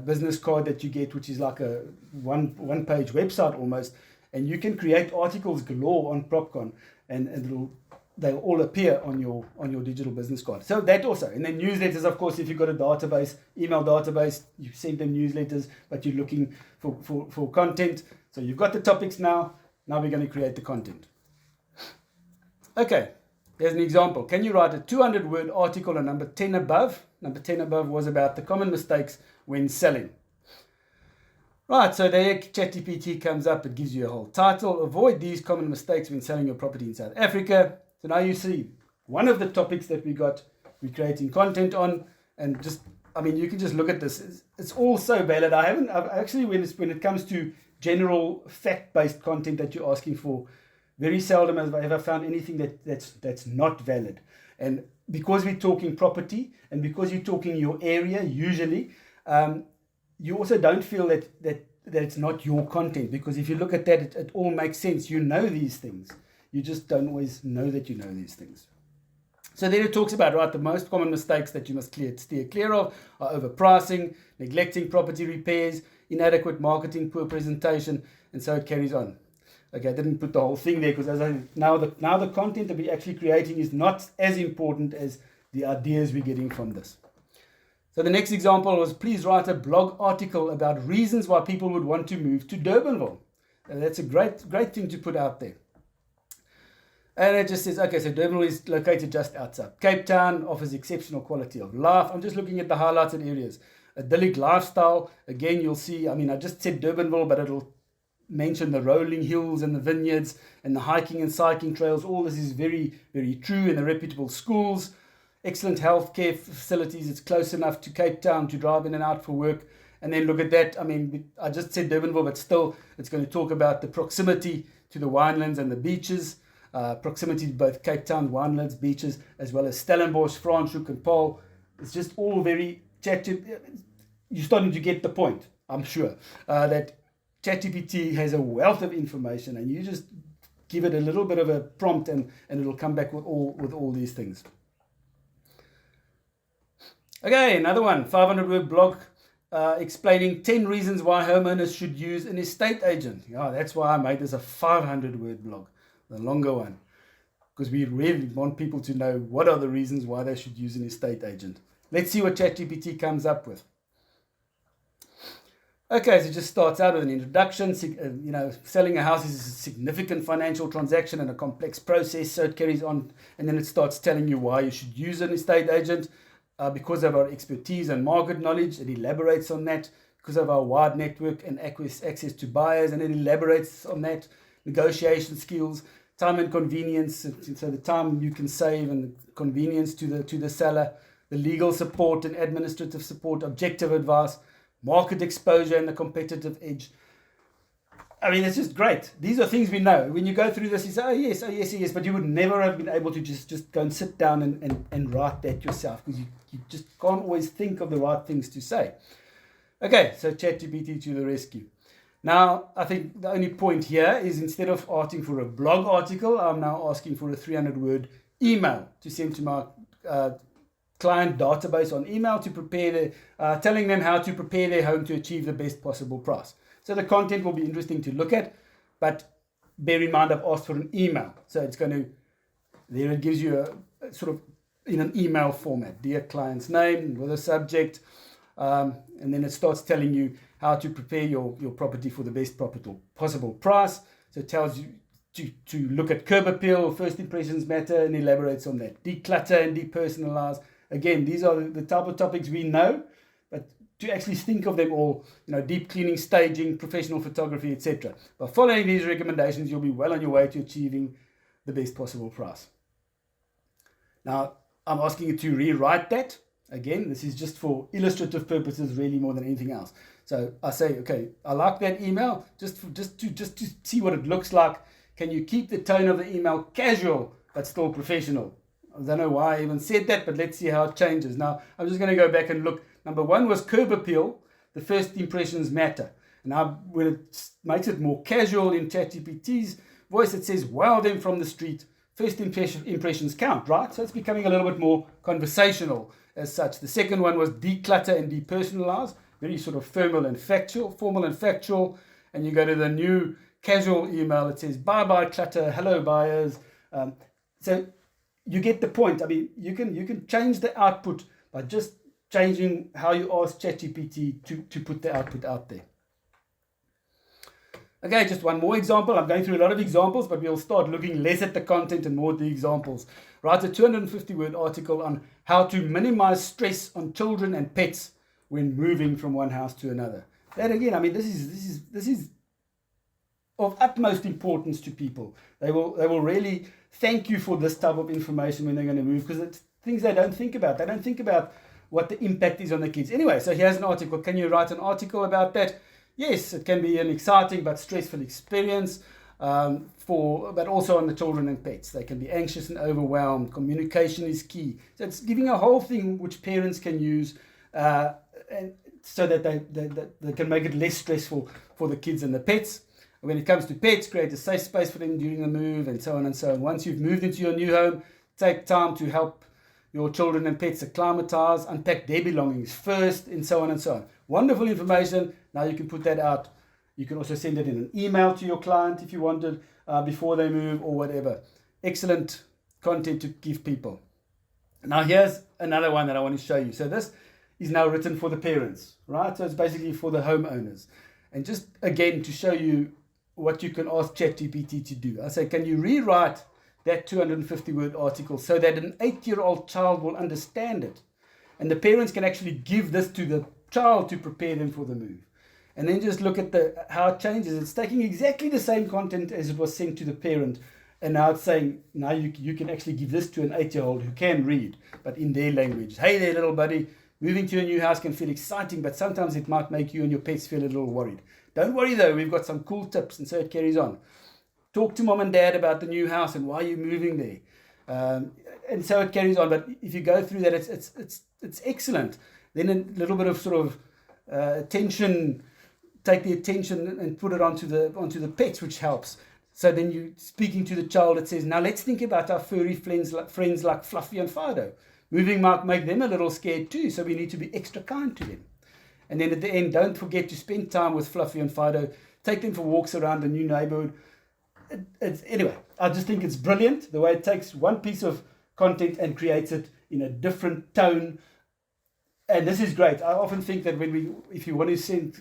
business card that you get, which is like a one-page website almost, and you can create articles galore on Propcon, and they'll all appear on your digital business card. So that also, and then newsletters, of course. If you've got a database, email database, you send them newsletters, but you're looking for content. So you've got the topics now. Now we're going to create the content. Okay, here's an example. Can you write a 200-word article on number 10 above? Number 10 above was about the common mistakes when selling. Right, so there ChatGPT comes up. It gives you a whole title. Avoid these common mistakes when selling your property in South Africa. So now you see one of the topics that we're creating content on, and you can just look at this. It's all so valid. I've actually, when it comes to general fact-based content that you're asking for, very seldom have I ever found anything that's not valid. And because we're talking property, and because you're talking your area, usually, you also don't feel that it's not your content, because if you look at that, it all makes sense. You know these things. You just don't always know that you know these things. So then it talks about, the most common mistakes that you must steer clear of are overpricing, neglecting property repairs, inadequate marketing, poor presentation, and so it carries on. Okay, I didn't put the whole thing there because now the content that we're actually creating is not as important as the ideas we're getting from this. So the next example was, please write a blog article about reasons why people would want to move to Durbanville. And that's a great thing to put out there. And it just says, okay, so Durbanville is located just outside Cape Town, offers exceptional quality of life. I'm just looking at the highlighted areas. Idyllic lifestyle. Again, you'll see, I just said Durbanville, but it'll mention the rolling hills and the vineyards and the hiking and cycling trails. All this is very, very true, and the reputable schools. Excellent healthcare facilities. It's close enough to Cape Town to drive in and out for work. And then look at that. I just said Durbanville, but still it's going to talk about the proximity to the winelands and the beaches. Proximity to both Cape Town, winelands, beaches, as well as Stellenbosch, Franschhoek and Paarl. It's just all very you're starting to get the point, I'm sure, that ChatGPT has a wealth of information, and you just give it a little bit of a prompt and it'll come back with all these things. Okay, another one, 500-word blog explaining 10 reasons why homeowners should use an estate agent. Yeah, that's why I made this a 500-word blog, the longer one, because we really want people to know what are the reasons why they should use an estate agent. Let's see what ChatGPT comes up with. Okay, so it just starts out with an introduction. Selling a house is a significant financial transaction and a complex process, so it carries on, and then it starts telling you why you should use an estate agent. Because of our expertise and market knowledge, it elaborates on that. Because of our wide network and access to buyers, and it elaborates on that. Negotiation skills, time and convenience, so the time you can save and the convenience to the seller. the legal support and administrative support, objective advice, market exposure and the competitive edge. I mean, it's just great. These are things we know. When you go through this, you say, oh yes, yes, but you would never have been able to just go and sit down and write that yourself, because you just can't always think of the right things to say. Okay, so ChatGPT to the rescue. Now, I think the only point here is, instead of asking for a blog article, I'm now asking for a 300-word email to send to my client database on email to prepare telling them how to prepare their home to achieve the best possible price. So the content will be interesting to look at, but bear in mind I've asked for an email. So it's going to, there it gives you a sort of in an email format, dear client's name with a subject, and then it starts telling you how to prepare your property for the best possible price. So it tells you to look at curb appeal, first impressions matter, and elaborates on that. Declutter and depersonalize. Again, these are the type of topics we know, but to actually think of them all, deep cleaning, staging, professional photography, etc. By following these recommendations, you'll be well on your way to achieving the best possible price. Now, I'm asking you to rewrite that. Again, this is just for illustrative purposes, really, more than anything else. So I say, okay, I like that email, just to see what it looks like. Can you keep the tone of the email casual but still professional? I don't know why I even said that, but let's see how it changes. Now, I'm just going to go back and look. Number one was curb appeal. The first impressions matter. Now, when it makes it more casual in ChatGPT's voice, it says, wow them from the street. First impressions count, right? So it's becoming a little bit more conversational as such. The second one was declutter and depersonalize. Very sort of formal and factual. And you go to the new casual email. It says, bye-bye clutter, hello buyers. So you get the point. I mean, you can change the output by just changing how you ask ChatGPT to put the output out there. Okay, just one more example. I'm going through a lot of examples, but we'll start looking less at the content and more at the examples. Write a 250-word article on how to minimize stress on children and pets when moving from one house to another. That again, I mean, this is of utmost importance to people. They will really thank you for this type of information when they're going to move, because it's things they don't think about. They don't think about what the impact is on the kids. Anyway, so here's an article. Can you write an article about that? Yes, it can be an exciting but stressful experience, but also on the children and pets. They can be anxious and overwhelmed. Communication is key. So it's giving a whole thing which parents can use, and so that they can make it less stressful for the kids and the pets. When it comes to pets, create a safe space for them during the move, and so on and so on. Once you've moved into your new home, take time to help your children and pets acclimatize, unpack their belongings first, and so on and so on. Wonderful information. Now you can put that out. You can also send it in an email to your client if you wanted, before they move or whatever. Excellent content to give people. Now here's another one that I want to show you. So this is now written for the parents, right? So it's basically for the homeowners. And just again to show you what you can ask ChatGPT to do. I say, can you rewrite that 250-word article so that an 8-year-old child will understand it? And the parents can actually give this to the child to prepare them for the move. And then just look at how it changes. It's taking exactly the same content as it was sent to the parent. And now it's saying, now you can actually give this to an 8-year-old who can read, but in their language. Hey there, little buddy. Moving to a new house can feel exciting, but sometimes it might make you and your pets feel a little worried. Don't worry though, we've got some cool tips, and so it carries on. Talk to mom and dad about the new house and why you're moving there. And so it carries on. But if you go through that, it's excellent. Then a little bit of sort of attention, take the attention and put it onto the pets, which helps. So then you speaking to the child, it says, now let's think about our furry friends like Fluffy and Fido. Moving might make them a little scared too, so we need to be extra kind to them. And then at the end, don't forget to spend time with Fluffy and Fido. Take them for walks around the new neighborhood. Anyway, I just think it's brilliant the way it takes one piece of content and creates it in a different tone. And this is great. I often think that if you want to send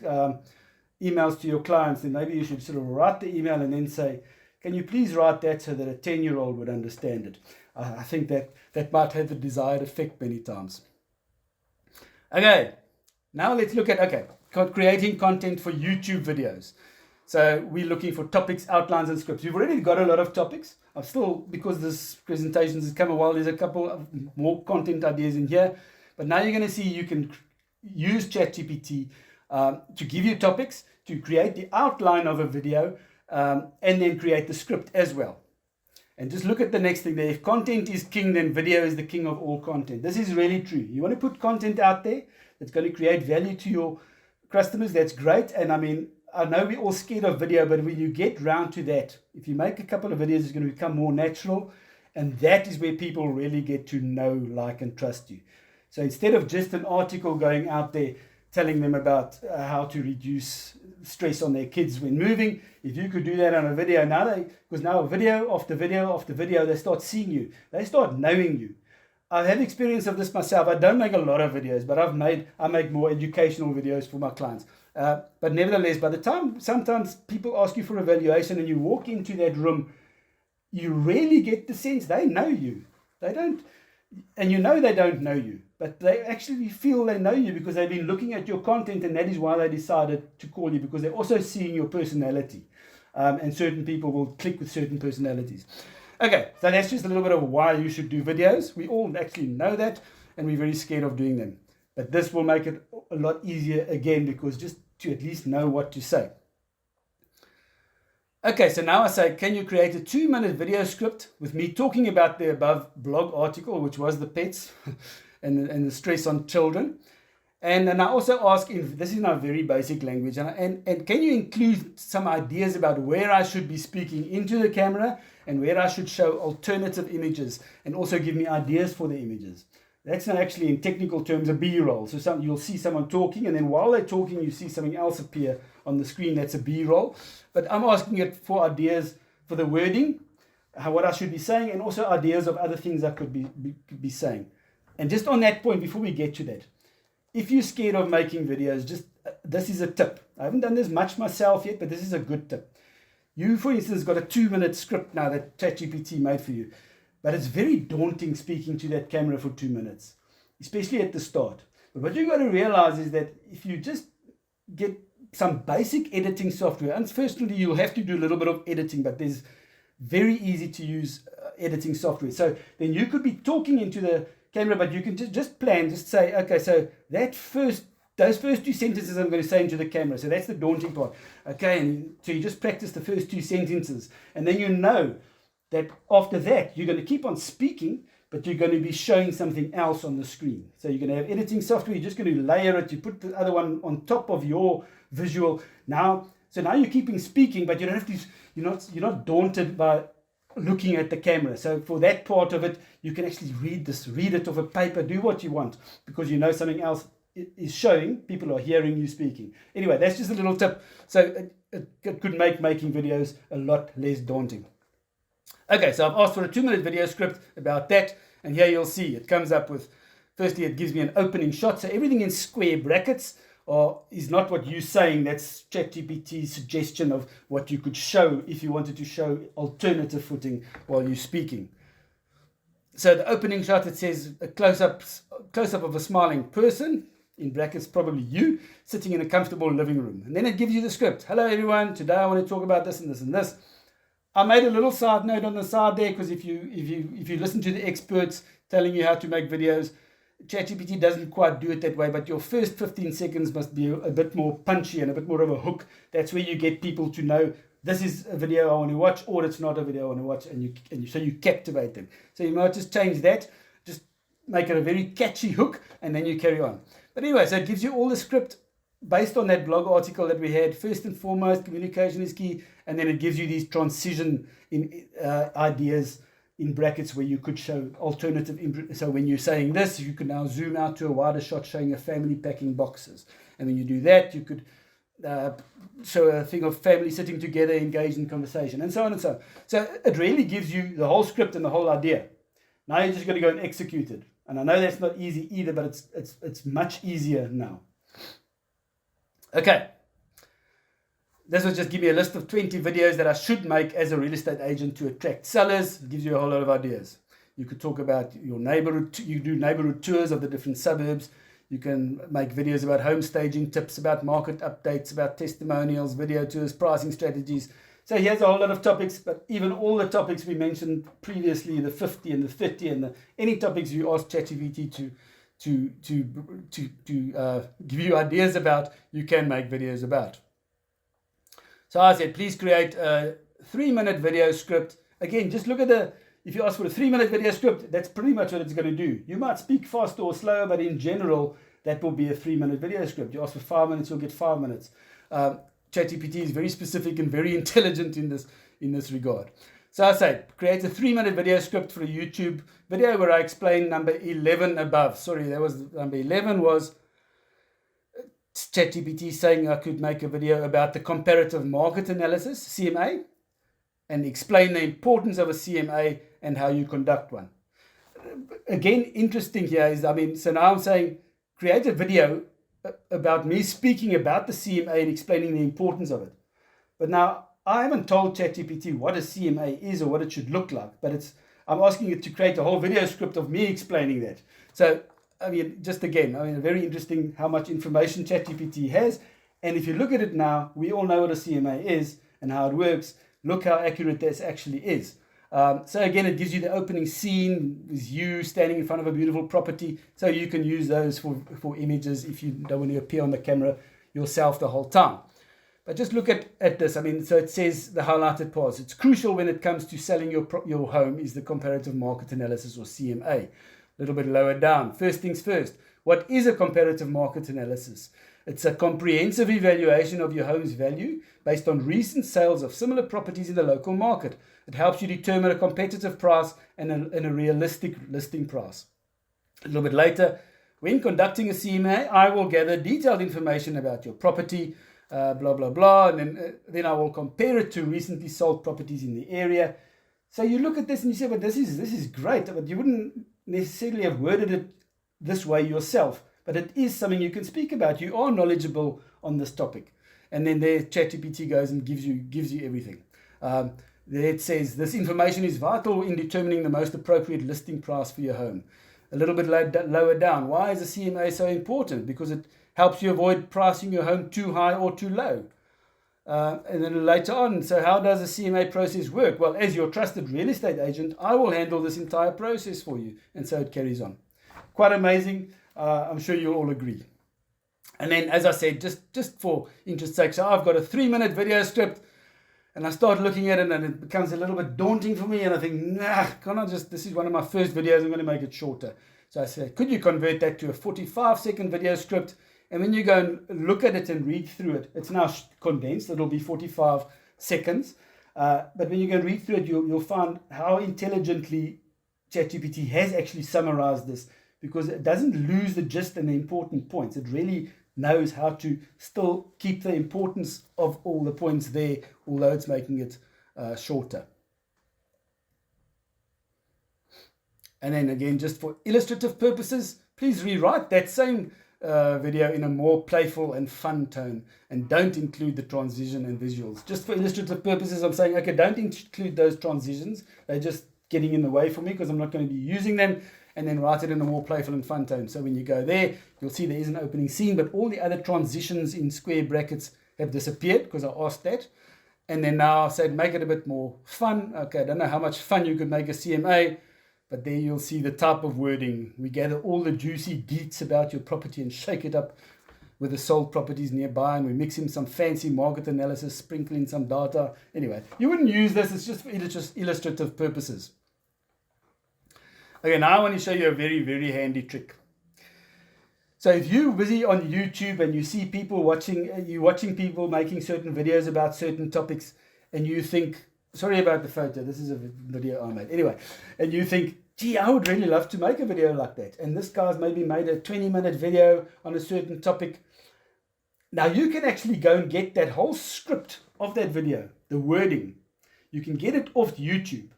emails to your clients, then maybe you should sort of write the email and then say, can you please write that so that a 10-year-old would understand it? I think that might have the desired effect many times. Okay, now let's look at, creating content for YouTube videos. So we're looking for topics, outlines, and scripts. We've already got a lot of topics. I've still, because this presentation has come a while, there's a couple of more content ideas in here. But now you're going to see you can use ChatGPT to give you topics, to create the outline of a video, and then create the script as well. And just look at the next thing there. If content is king, then video is the king of all content. This is really true. You want to put content out there that's going to create value to your customers. That's great. And I mean, I know we're all scared of video, but when you get round to that, if you make a couple of videos, it's going to become more natural. And that is where people really get to know, like, and trust you. So instead of just an article going out there telling them about how to reduce stress on their kids when moving, if you could do that on a video, because now video after video after video, they start seeing you. They start knowing you. I have experience of this myself. I don't make a lot of videos, but I make more educational videos for my clients. But nevertheless, by the time sometimes people ask you for evaluation and you walk into that room, you really get the sense they know you. They don't, and you know they don't know you, but they actually feel they know you because they've been looking at your content, and that is why they decided to call you, because they're also seeing your personality. And certain people will click with certain personalities. Okay, so that's just a little bit of why you should do videos. We all actually know that, and we're very scared of doing them. But this will make it a lot easier again, because just to at least know what to say. Okay, so now I say, can you create a 2-minute video script with me talking about the above blog article, which was the pets and the stress on children? And then I also ask, this is now very basic language, and can you include some ideas about where I should be speaking into the camera and where I should show alternative images, and also give me ideas for the images? That's not actually, in technical terms, a B-roll. So you'll see someone talking, and then while they're talking, you see something else appear on the screen. That's a B-roll. But I'm asking it for ideas for the wording, what I should be saying, and also ideas of other things I could be saying. And just on that point, before we get to that, if you're scared of making videos, this is a tip. I haven't done this much myself yet, but this is a good tip. You, for instance, got a 2-minute script now that ChatGPT made for you. But it's very daunting speaking to that camera for 2 minutes, especially at the start. But what you've got to realize is that if you just get some basic editing software, and firstly, you'll have to do a little bit of editing, but there's very easy to use editing software. So then you could be talking into the camera, but you can just say, okay, so those first 2 sentences I'm going to say into the camera. So that's the daunting part. Okay, and so you just practice the first 2 sentences, and then you know that after that, you're going to keep on speaking, but you're going to be showing something else on the screen. So you're going to have editing software. You're just going to layer it. You put the other one on top of your visual. Now you're keeping speaking, but you don't have to. You're not daunted by looking at the camera. So for that part of it, you can actually read it off a paper, do what you want, because you know something else is showing. People are hearing you speaking. Anyway, that's just a little tip. So it could make making videos a lot less daunting. Okay, so I've asked for a 2-minute video script about that, and here you'll see it comes up with, firstly, it gives me an opening shot. So everything in square brackets is not what you're saying. That's ChatGPT's suggestion of what you could show if you wanted to show alternative footing while you're speaking. So the opening shot, it says a close-up of a smiling person, in brackets probably you, sitting in a comfortable living room. And then it gives you the script. Hello everyone, today I want to talk about this and this and this. I made a little side note on the side there, because if you listen to the experts telling you how to make videos, ChatGPT doesn't quite do it that way, but your first 15 seconds must be a bit more punchy and a bit more of a hook. That's where you get people to know this is a video I want to watch, or it's not a video I want to watch, and so you captivate them. So you might just change that, just make it a very catchy hook, and then you carry on. But anyway, so it gives you all the script based on that blog article that we had. First and foremost, communication is key, and then it gives you these transition ideas in brackets where you could show alternative. So when you're saying this, you can now zoom out to a wider shot showing a family packing boxes. And when you do that, you could show a thing of family sitting together, engaged in conversation, and so on and so on. So it really gives you the whole script and the whole idea. Now you're just going to go and execute it. And I know that's not easy either, but it's much easier now. Okay. This will just give me a list of 20 videos that I should make as a real estate agent to attract sellers. It gives you a whole lot of ideas. You could talk about your neighborhood. You do neighborhood tours of the different suburbs. You can make videos about home staging tips, about market updates, about testimonials, video tours, pricing strategies. So here's a whole lot of topics, but even all the topics we mentioned previously, the 50 and the 30 and any topics you ask ChatGPT give you ideas about, you can make videos about. So I said, please create a 3-minute video script. Again, just look at if you ask for a 3-minute video script, that's pretty much what it's going to do. You might speak faster or slower, but in general, that will be a 3-minute video script. You ask for 5 minutes, you'll get 5 minutes. ChatGPT is very specific and very intelligent in this regard. So I say, create a 3-minute video script for a YouTube video where I explain number 11 above. Sorry, that was number 11 was ChatGPT saying I could make a video about the comparative market analysis, CMA, and explain the importance of a CMA and how you conduct one. Again, interesting here is, so now I'm saying create a video about me speaking about the CMA and explaining the importance of it. But now I haven't told ChatGPT what a CMA is or what it should look like, but I'm asking it to create a whole video script of me explaining that. So very interesting how much information ChatGPT has. And if you look at it now, we all know what a CMA is and how it works. Look how accurate this actually is. So again, it gives you the opening scene with you standing in front of a beautiful property. So you can use those for images if you don't want to appear on the camera yourself the whole time. But just look at this. So it says the highlighted parts. It's crucial when it comes to selling your home is the comparative market analysis, or CMA. A little bit lower down. First things first. What is a comparative market analysis? It's a comprehensive evaluation of your home's value based on recent sales of similar properties in the local market. It helps you determine a competitive price and a realistic listing price. A little bit later, when conducting a CMA, I will gather detailed information about your property, blah, blah, blah, and then I will compare it to recently sold properties in the area. So you look at this and you say, but this is great, but you wouldn't necessarily have worded it this way yourself. But it is something you can speak about. You are knowledgeable on this topic. And then there ChatGPT goes and gives you everything. There it says, this information is vital in determining the most appropriate listing price for your home. A little bit lower down, why is a CMA so important? Because it helps you avoid pricing your home too high or too low. And then later on, so how does a CMA process work? Well, as your trusted real estate agent, I will handle this entire process for you. And so it carries on. Quite amazing. I'm sure you'll all agree. And then, as I said, just for interest's sake, so I've got a 3-minute video script, and I start looking at it, and it becomes a little bit daunting for me, and I think, this is one of my first videos, I'm going to make it shorter. So I said, could you convert that to a 45-second video script? And when you go and look at it and read through it, it's now condensed, it'll be 45 seconds. But when you go and read through it, you'll find how intelligently ChatGPT has actually summarized this, because it doesn't lose the gist and the important points. It really knows how to still keep the importance of all the points there, although it's making it shorter. And then again, just for illustrative purposes, please rewrite that same video in a more playful and fun tone, and don't include the transition and visuals. Just for illustrative purposes, I'm saying, okay, don't include those transitions. They're just getting in the way for me because I'm not going to be using them. And then write it in a more playful and fun tone. So when you go there, you'll see there is an opening scene, but all the other transitions in square brackets have disappeared because I asked that. And then now I said, make it a bit more fun. Okay, I don't know how much fun you could make a CMA, but there you'll see the type of wording. We gather all the juicy deets about your property and shake it up with the sold properties nearby, and we mix in some fancy market analysis, sprinkle in some data. Anyway, you wouldn't use this. It's just for illustrative purposes. Okay, now I want to show you a very, very handy trick. So if you're busy on YouTube and you see people watching people making certain videos about certain topics, and you think, sorry about the photo, this is a video I made. Anyway, and you think, gee, I would really love to make a video like that. And this guy's maybe made a 20-minute video on a certain topic. Now you can actually go and get that whole script of that video, the wording. You can get it off YouTube.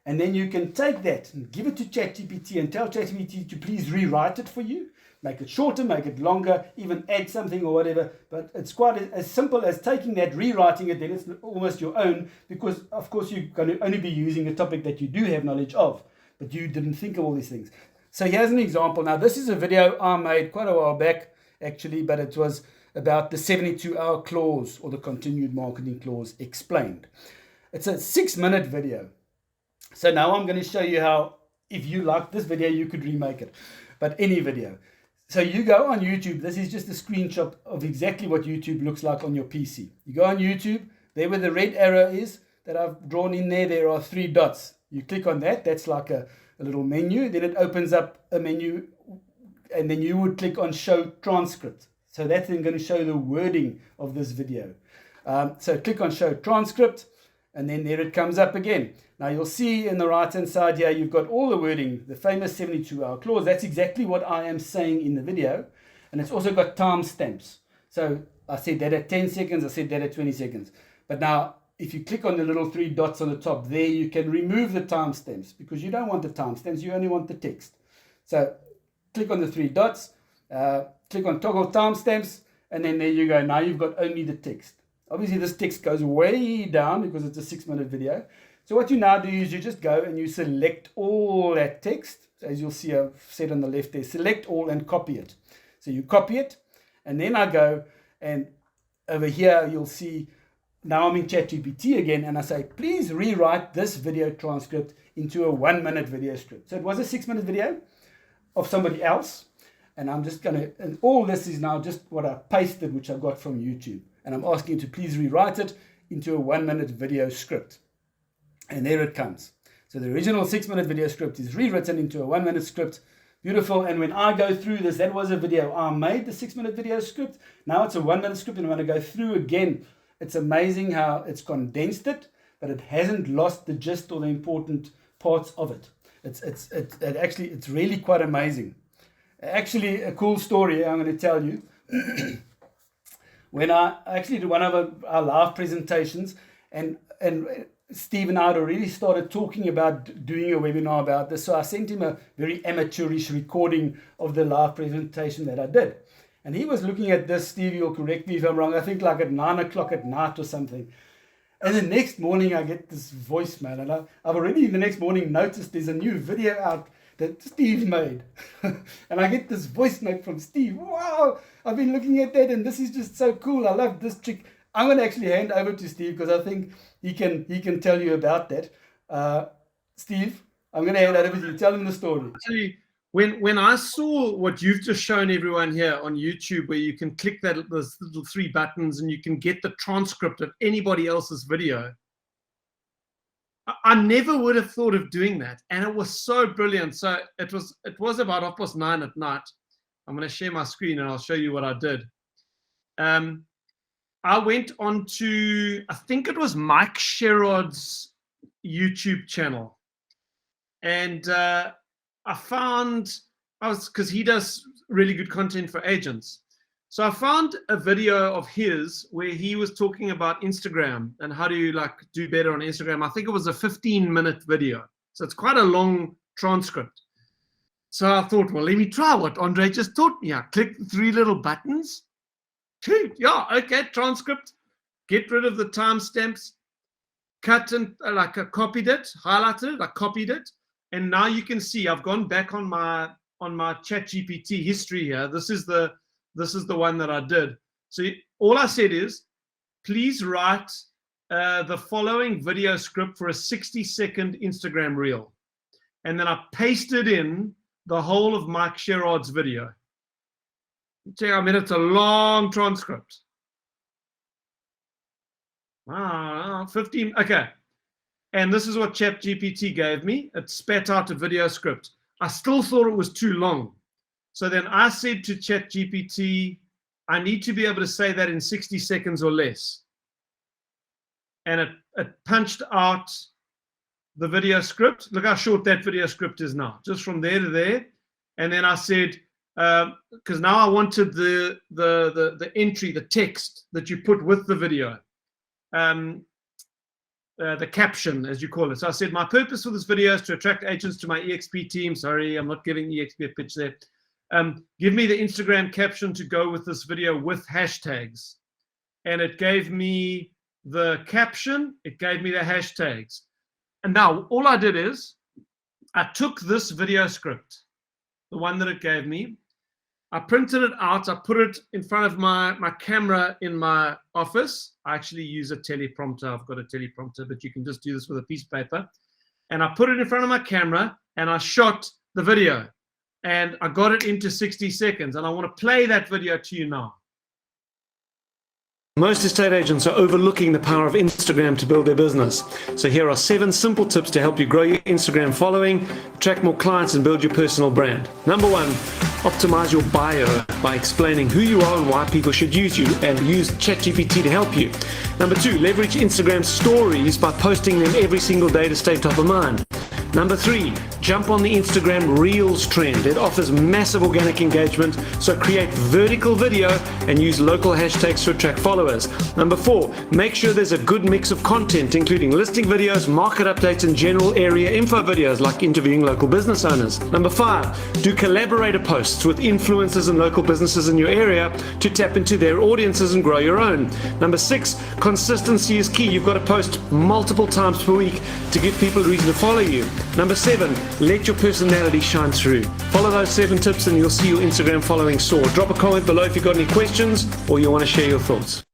And then you can take that and give it to ChatGPT and tell ChatGPT to please rewrite it for you. Make it shorter, make it longer, even add something or whatever. But it's quite as simple as taking that, rewriting it, then it's almost your own, because of course you're going to only be using a topic that you do have knowledge of, but you didn't think of all these things. So here's an example. Now this is a video I made quite a while back actually, but it was about the 72-hour clause, or the continued marketing clause explained. It's a 6-minute video. So now I'm going to show you how if you like this video, you could remake it, but any video. So you go on YouTube. This is just a screenshot of exactly what YouTube looks like on your PC. You go on YouTube, there where the red arrow is that I've drawn in there are 3 dots. You click on that. That's like a little menu. Then it opens up a menu, and then you would click on show transcript. So that's then going to show the wording of this video. So click on show transcript, and then there it comes up again. Now you'll see in the right hand side here, you've got all the wording, the famous 72-hour clause. That's exactly what I am saying in the video. And it's also got timestamps. So I said that at 10 seconds, I said that at 20 seconds. But now if you click on the little 3 dots on the top there, you can remove the timestamps because you don't want the timestamps, you only want the text. So click on the 3 dots, click on toggle timestamps, and then there you go. Now you've got only the text. Obviously this text goes way down because it's a 6-minute video. So what you now do is you just go and you select all that text. As you'll see, I've said on the left there, select all and copy it. So you copy it, and then I go, and over here you'll see, now I'm in Chat GPT again, and I say, please rewrite this video transcript into a 1-minute video script. So it was a 6-minute video of somebody else, and I'm just going to, and all this is now just what I pasted, which I got from YouTube. And I'm asking you to please rewrite it into a 1-minute video script. And there it comes. So the original 6-minute video script is rewritten into a 1-minute script. Beautiful. And when I go through this, that was a video. I made the 6-minute video script. Now it's a 1-minute script, and I'm going to go through again. It's amazing how it's condensed it, but it hasn't lost the gist or the important parts of it. It's really quite amazing. Actually, a cool story I'm going to tell you. When I actually did one of our live presentations, and Steve and I had already started talking about doing a webinar about this. So I sent him a very amateurish recording of the live presentation that I did. And he was looking at this, Steve, you'll correct me if I'm wrong, I think like at 9 o'clock at night or something. And the next morning I get this voicemail, and I've already the next morning noticed there's a new video out that Steve made. And I get this voice note from Steve. Wow, I've been looking at that, and this is just so cool. I love this trick. I'm going to actually hand over to Steve because I think he can tell you about that. Steve, I'm going to hand over to you. Tell him the story. Actually, when I saw what you've just shown everyone here on YouTube, where you can click those little 3 buttons and you can get the transcript of anybody else's video, I never would have thought of doing that, and it was so brilliant. So it was about 9:30 at night. I'm going to share my screen and I'll show you what I did. I went on to, I think it was Mike Sherrod's YouTube channel, and because he does really good content for agents. So I found a video of his where he was talking about Instagram and how to do better on Instagram. I think it was a 15-minute video. So it's quite a long transcript. So I thought, well, let me try what Andre just taught me. I click the 3 little buttons. Yeah, okay, transcript. Get rid of the timestamps. Cut and I copied it, highlighted it, I copied it. And now you can see I've gone back on my Chat GPT history here. This is the one that I did. So all I said is, please write the following video script for a 60-second Instagram reel. And then I pasted in the whole of Mike Sherrod's video. Check, I mean, it's a long transcript. Wow, 15, okay. And this is what Chat GPT gave me. It spat out a video script. I still thought it was too long. So then I said to Chat GPT, I need to be able to say that in 60 seconds or less. And it punched out the video script. Look how short that video script is now, just from there to there. And then I said, because now I wanted the entry, the text that you put with the video, the caption, as you call it. So I said, my purpose for this video is to attract agents to my EXP team. Sorry, I'm not giving EXP a pitch there. Give me the Instagram caption to go with this video with hashtags. And it gave me the caption, it gave me the hashtags. And now all I did is I took this video script, the one that it gave me, I printed it out, I put it in front of my camera in my office. I actually use a teleprompter. I've got a teleprompter, but you can just do this with a piece of paper. And I put it in front of my camera and I shot the video, and I got it into 60 seconds, and I want to play that video to you now. Most estate agents are overlooking the power of Instagram to build their business. So here are 7 simple tips to help you grow your Instagram following, attract more clients, and build your personal brand. Number 1, optimize your bio by explaining who you are and why people should use you, and use Chat GPT to help you. Number 2, leverage Instagram stories by posting them every single day to stay top of mind. Number 3, jump on the Instagram Reels trend. It offers massive organic engagement, so create vertical video and use local hashtags to attract followers. Number 4, make sure there's a good mix of content, including listing videos, market updates, and general area info videos like interviewing local business owners. Number 5, do collaborator posts with influencers and local businesses in your area to tap into their audiences and grow your own. Number 6, consistency is key. You've got to post multiple times per week to give people a reason to follow you. Number 7, let your personality shine through. Follow those 7 tips and you'll see your Instagram following soar. Drop a comment below if you've got any questions or you want to share your thoughts.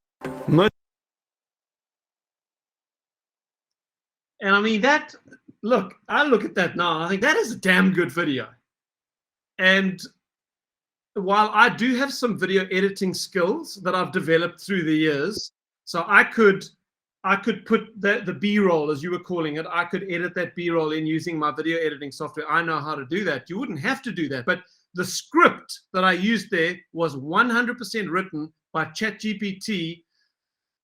And I mean, I look at that now, I think that is a damn good video. And while I do have some video editing skills that I've developed through the years, so I could put the B-roll, as you were calling it, I could edit that B-roll in using my video editing software. I know how to do that. You wouldn't have to do that. But the script that I used there was 100% written by Chat GPT,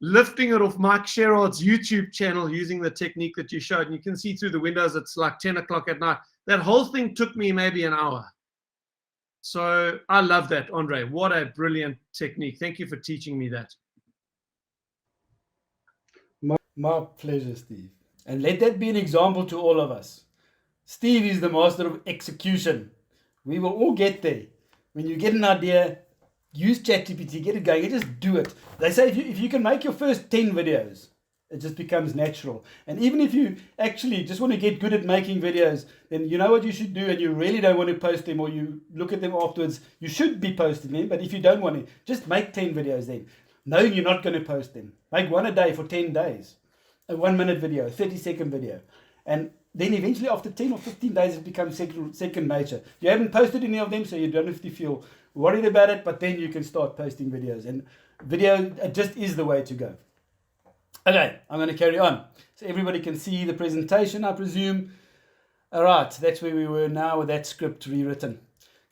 lifting it off Mike Sherrod's YouTube channel using the technique that you showed. And you can see through the windows, it's like 10 o'clock at night. That whole thing took me maybe an hour. So I love that, Andre. What a brilliant technique. Thank you for teaching me that. My pleasure, Steve. And let that be an example to all of us. Steve is the master of execution. We will all get there. When you get an idea, use ChatGPT, get it going, and just do it. They say if you can make your first 10 videos, it just becomes natural. And even if you actually just want to get good at making videos, then you know what you should do, and you really don't want to post them, or you look at them afterwards, you should be posting them. But if you don't want to, just make 10 videos then, knowing you're not going to post them. Make one a day for 10 days. A 1-minute video, 30-second video. And then eventually after 10 or 15 days, it becomes second nature. You haven't posted any of them, so you don't have to feel worried about it, but then you can start posting videos. And video just is the way to go. Okay, I'm going to carry on. So everybody can see the presentation, I presume. All right, that's where we were now with that script rewritten.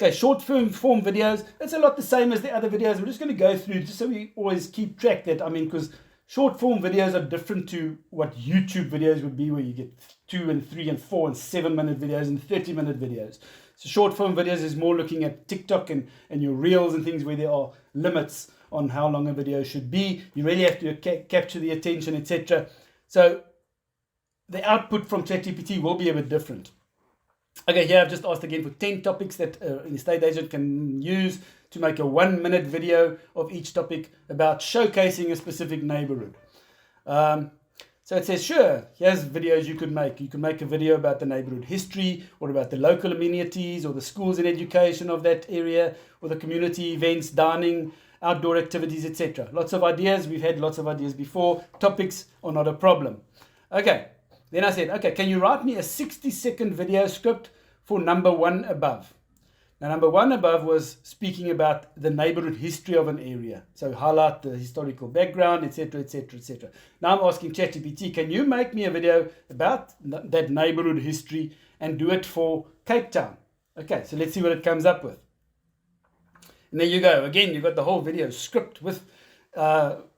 Okay, short form videos. It's a lot the same as the other videos. We're just going to go through just so we always keep track that, because short form videos are different to what YouTube videos would be, where you get 2 and 3 and 4 and 7-minute videos and 30-minute videos. So short form videos is more looking at TikTok and your reels and things where there are limits on how long a video should be. You really have to capture the attention, etc. So the output from ChatGPT will be a bit different. Okay, here I've just asked again for 10 topics that an estate agent can use to make a 1-minute video of each topic about showcasing a specific neighborhood. So it says, sure, here's videos you could make. You can make a video about the neighborhood history, or about the local amenities, or the schools and education of that area, or the community events, dining, outdoor activities, etc. Lots of ideas. We've had lots of ideas before. Topics are not a problem. Okay, then I said, okay, can you write me a 60-second video script for number 1 above? Now, number 1 above was speaking about the neighborhood history of an area. So highlight the historical background, etc., etc., etc. Now I'm asking ChatGPT, can you make me a video about that neighborhood history and do it for Cape Town? Okay, so let's see what it comes up with. And there you go. Again, you've got the whole video script with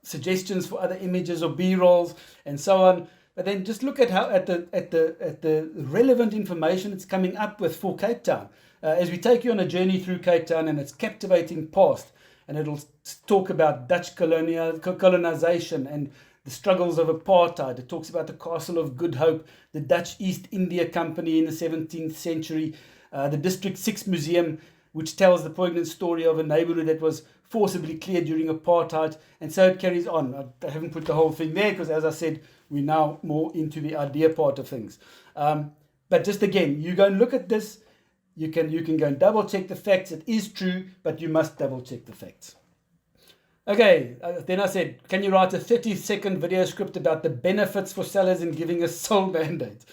suggestions for other images or B-rolls and so on. But then just look at how at the relevant information it's coming up with for Cape Town. As we take you on a journey through Cape Town and its captivating past, and it'll talk about Dutch colonization and the struggles of apartheid. It talks about the Castle of Good Hope, the Dutch East India Company in the 17th century, the District 6 Museum, which tells the poignant story of a neighborhood that was forcibly cleared during apartheid, and so it carries on. I haven't put the whole thing there because, as I said, we're now more into the idea part of things. But just again, you go and look at this. You can go and double check the facts. It is true, but you must double check the facts. Okay, then I said, can you write a 30-second video script about the benefits for sellers in giving a sole mandate?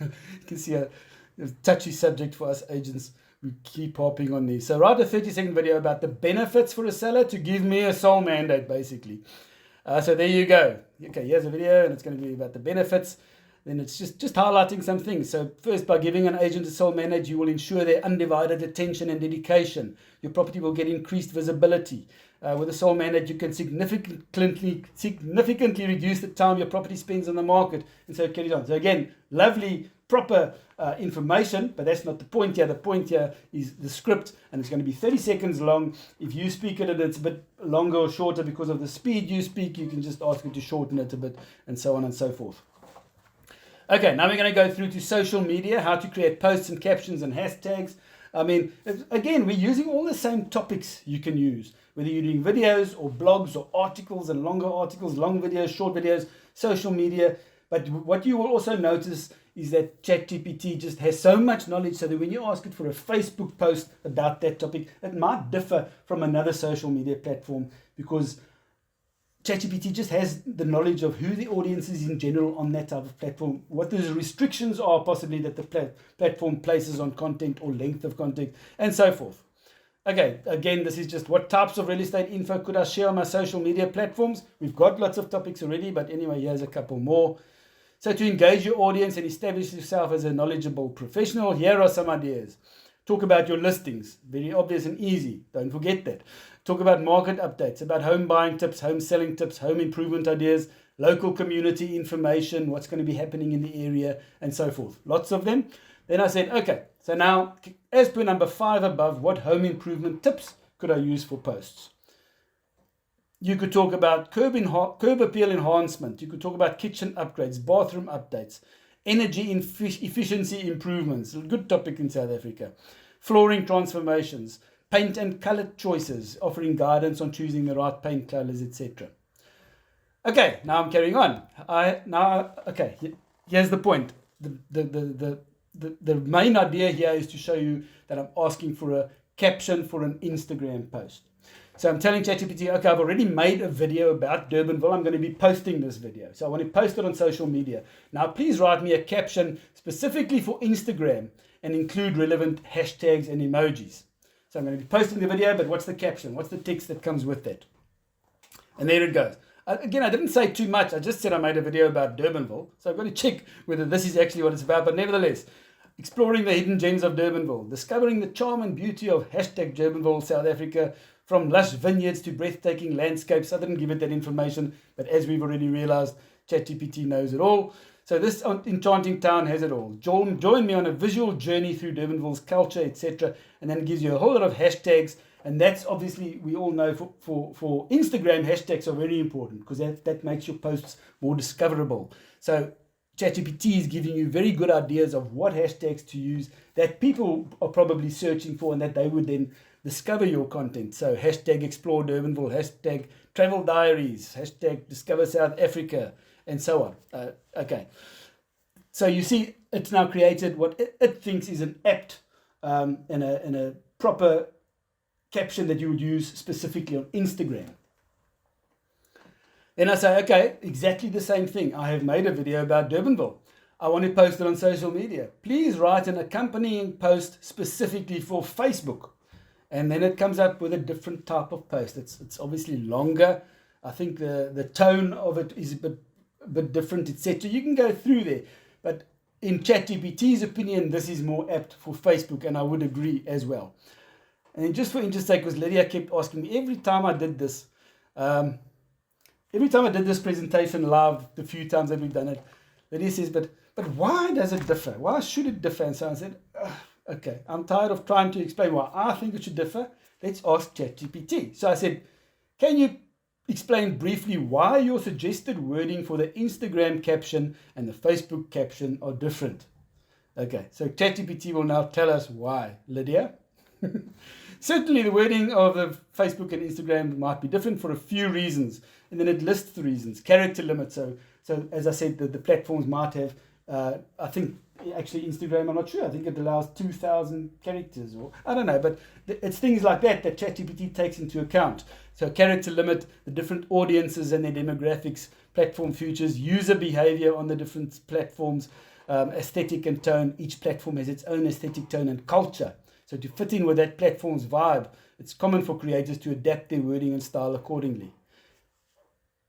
You can see a touchy subject for us agents. We keep hopping on these. So write a 30-second video about the benefits for a seller to give me a sole mandate, basically. So there you go. Okay, here's a video, and it's going to be about the benefits. Then it's just highlighting some things. So first, by giving an agent a sole mandate, you will ensure their undivided attention and dedication. Your property will get increased visibility. With a sole mandate, you can significantly reduce the time your property spends on the market, and so it carries on. So again, lovely, proper information, but that's not the point here. The point here is the script, and it's going to be 30 seconds long. If you speak it and it's a bit longer or shorter because of the speed you speak, you can just ask it to shorten it a bit, and so on and so forth. Okay, now we're going to go through to social media, how to create posts and captions and hashtags. I mean, again, we're using all the same topics you can use, whether you're doing videos or blogs or articles and longer articles, long videos, short videos, social media. But what you will also notice is that Chat GPT just has so much knowledge, so that when you ask it for a Facebook post about that topic, it might differ from another social media platform, because ChatGPT just has the knowledge of who the audience is in general on that type of platform, what the restrictions are possibly that the platform places on content or length of content, and so forth. Okay, again, this is just what types of real estate info could I share on my social media platforms. We've got lots of topics already, but anyway, here's a couple more. So to engage your audience and establish yourself as a knowledgeable professional, here are some ideas. Talk about your listings. Very obvious and easy. Don't forget that. Talk about market updates, about home buying tips, home selling tips, home improvement ideas, local community information, what's going to be happening in the area, and so forth. Lots of them. Then I said, okay, so now, as per number 5 above, what home improvement tips could I use for posts? You could talk about curb appeal enhancement. You could talk about kitchen upgrades, bathroom updates, energy efficiency improvements, a good topic in South Africa, flooring transformations, paint and color choices, offering guidance on choosing the right paint colors, etc. Okay, now I'm carrying on. Here's the point. The main idea here is to show you that I'm asking for a caption for an Instagram post. So I'm telling ChatGPT, okay, I've already made a video about Durbanville. I'm going to be posting this video. So I want to post it on social media. Now, please write me a caption specifically for Instagram and include relevant hashtags and emojis. So I'm going to be posting the video, but what's the caption? What's the text that comes with that? And there it goes. Again, I didn't say too much. I just said I made a video about Durbanville. So I've got to check whether this is actually what it's about. But nevertheless, exploring the hidden gems of Durbanville, discovering the charm and beauty of hashtag Durbanville, South Africa, from lush vineyards to breathtaking landscapes. I didn't give it that information, but as we've already realized, ChatGPT knows it all. So this enchanting town has it all. Join me on a visual journey through Durbanville's culture, etc. And then it gives you a whole lot of hashtags. And that's obviously, we all know for Instagram, hashtags are very important, because that makes your posts more discoverable. So ChatGPT is giving you very good ideas of what hashtags to use that people are probably searching for, and that they would then discover your content. So hashtag explore Durbanville, hashtag travel diaries, hashtag discover South Africa, and so on. Okay. So you see, it's now created what it thinks is an apt and a proper caption that you would use specifically on Instagram. Then I say, okay, exactly the same thing. I have made a video about Durbanville. I want to post it on social media. Please write an accompanying post specifically for Facebook. And then it comes up with a different type of post. It's obviously longer. I think the tone of it is a bit different, etc. You can go through there. But in ChatGPT's opinion, this is more apt for Facebook, and I would agree as well. And just for interest's sake, because Lydia kept asking me every time I did this, presentation live, the few times that we've done it, Lydia says, but why does it differ? Why should it differ? And so I said, okay, I'm tired of trying to explain why I think it should differ. Let's ask ChatGPT. So I said, can you explain briefly why your suggested wording for the Instagram caption and the Facebook caption are different? Okay, so ChatGPT will now tell us why. Lydia? Certainly the wording of the Facebook and Instagram might be different for a few reasons. And then it lists the reasons. Character limit. So as I said, the platforms might have, I think, actually Instagram, I'm not sure. I think it allows 2,000 characters, or I don't know. But it's things like that ChatGPT takes into account. So character limit, the different audiences and their demographics, platform features, user behavior on the different platforms, aesthetic and tone. Each platform has its own aesthetic tone and culture. So to fit in with that platform's vibe, it's common for creators to adapt their wording and style accordingly.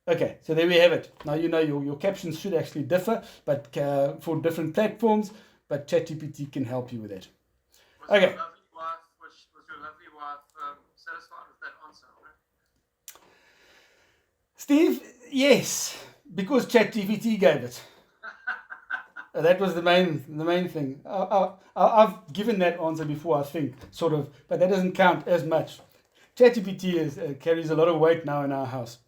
Okay, so there we have it. Now you know your captions should actually differ, but for different platforms, but ChatGPT can help you with that. Okay. Was your lovely wife satisfied with that answer? Right? Steve, yes, because ChatGPT gave it. That was the main thing. I've given that answer before, I think, sort of, but that doesn't count as much. ChatGPT carries a lot of weight now in our house.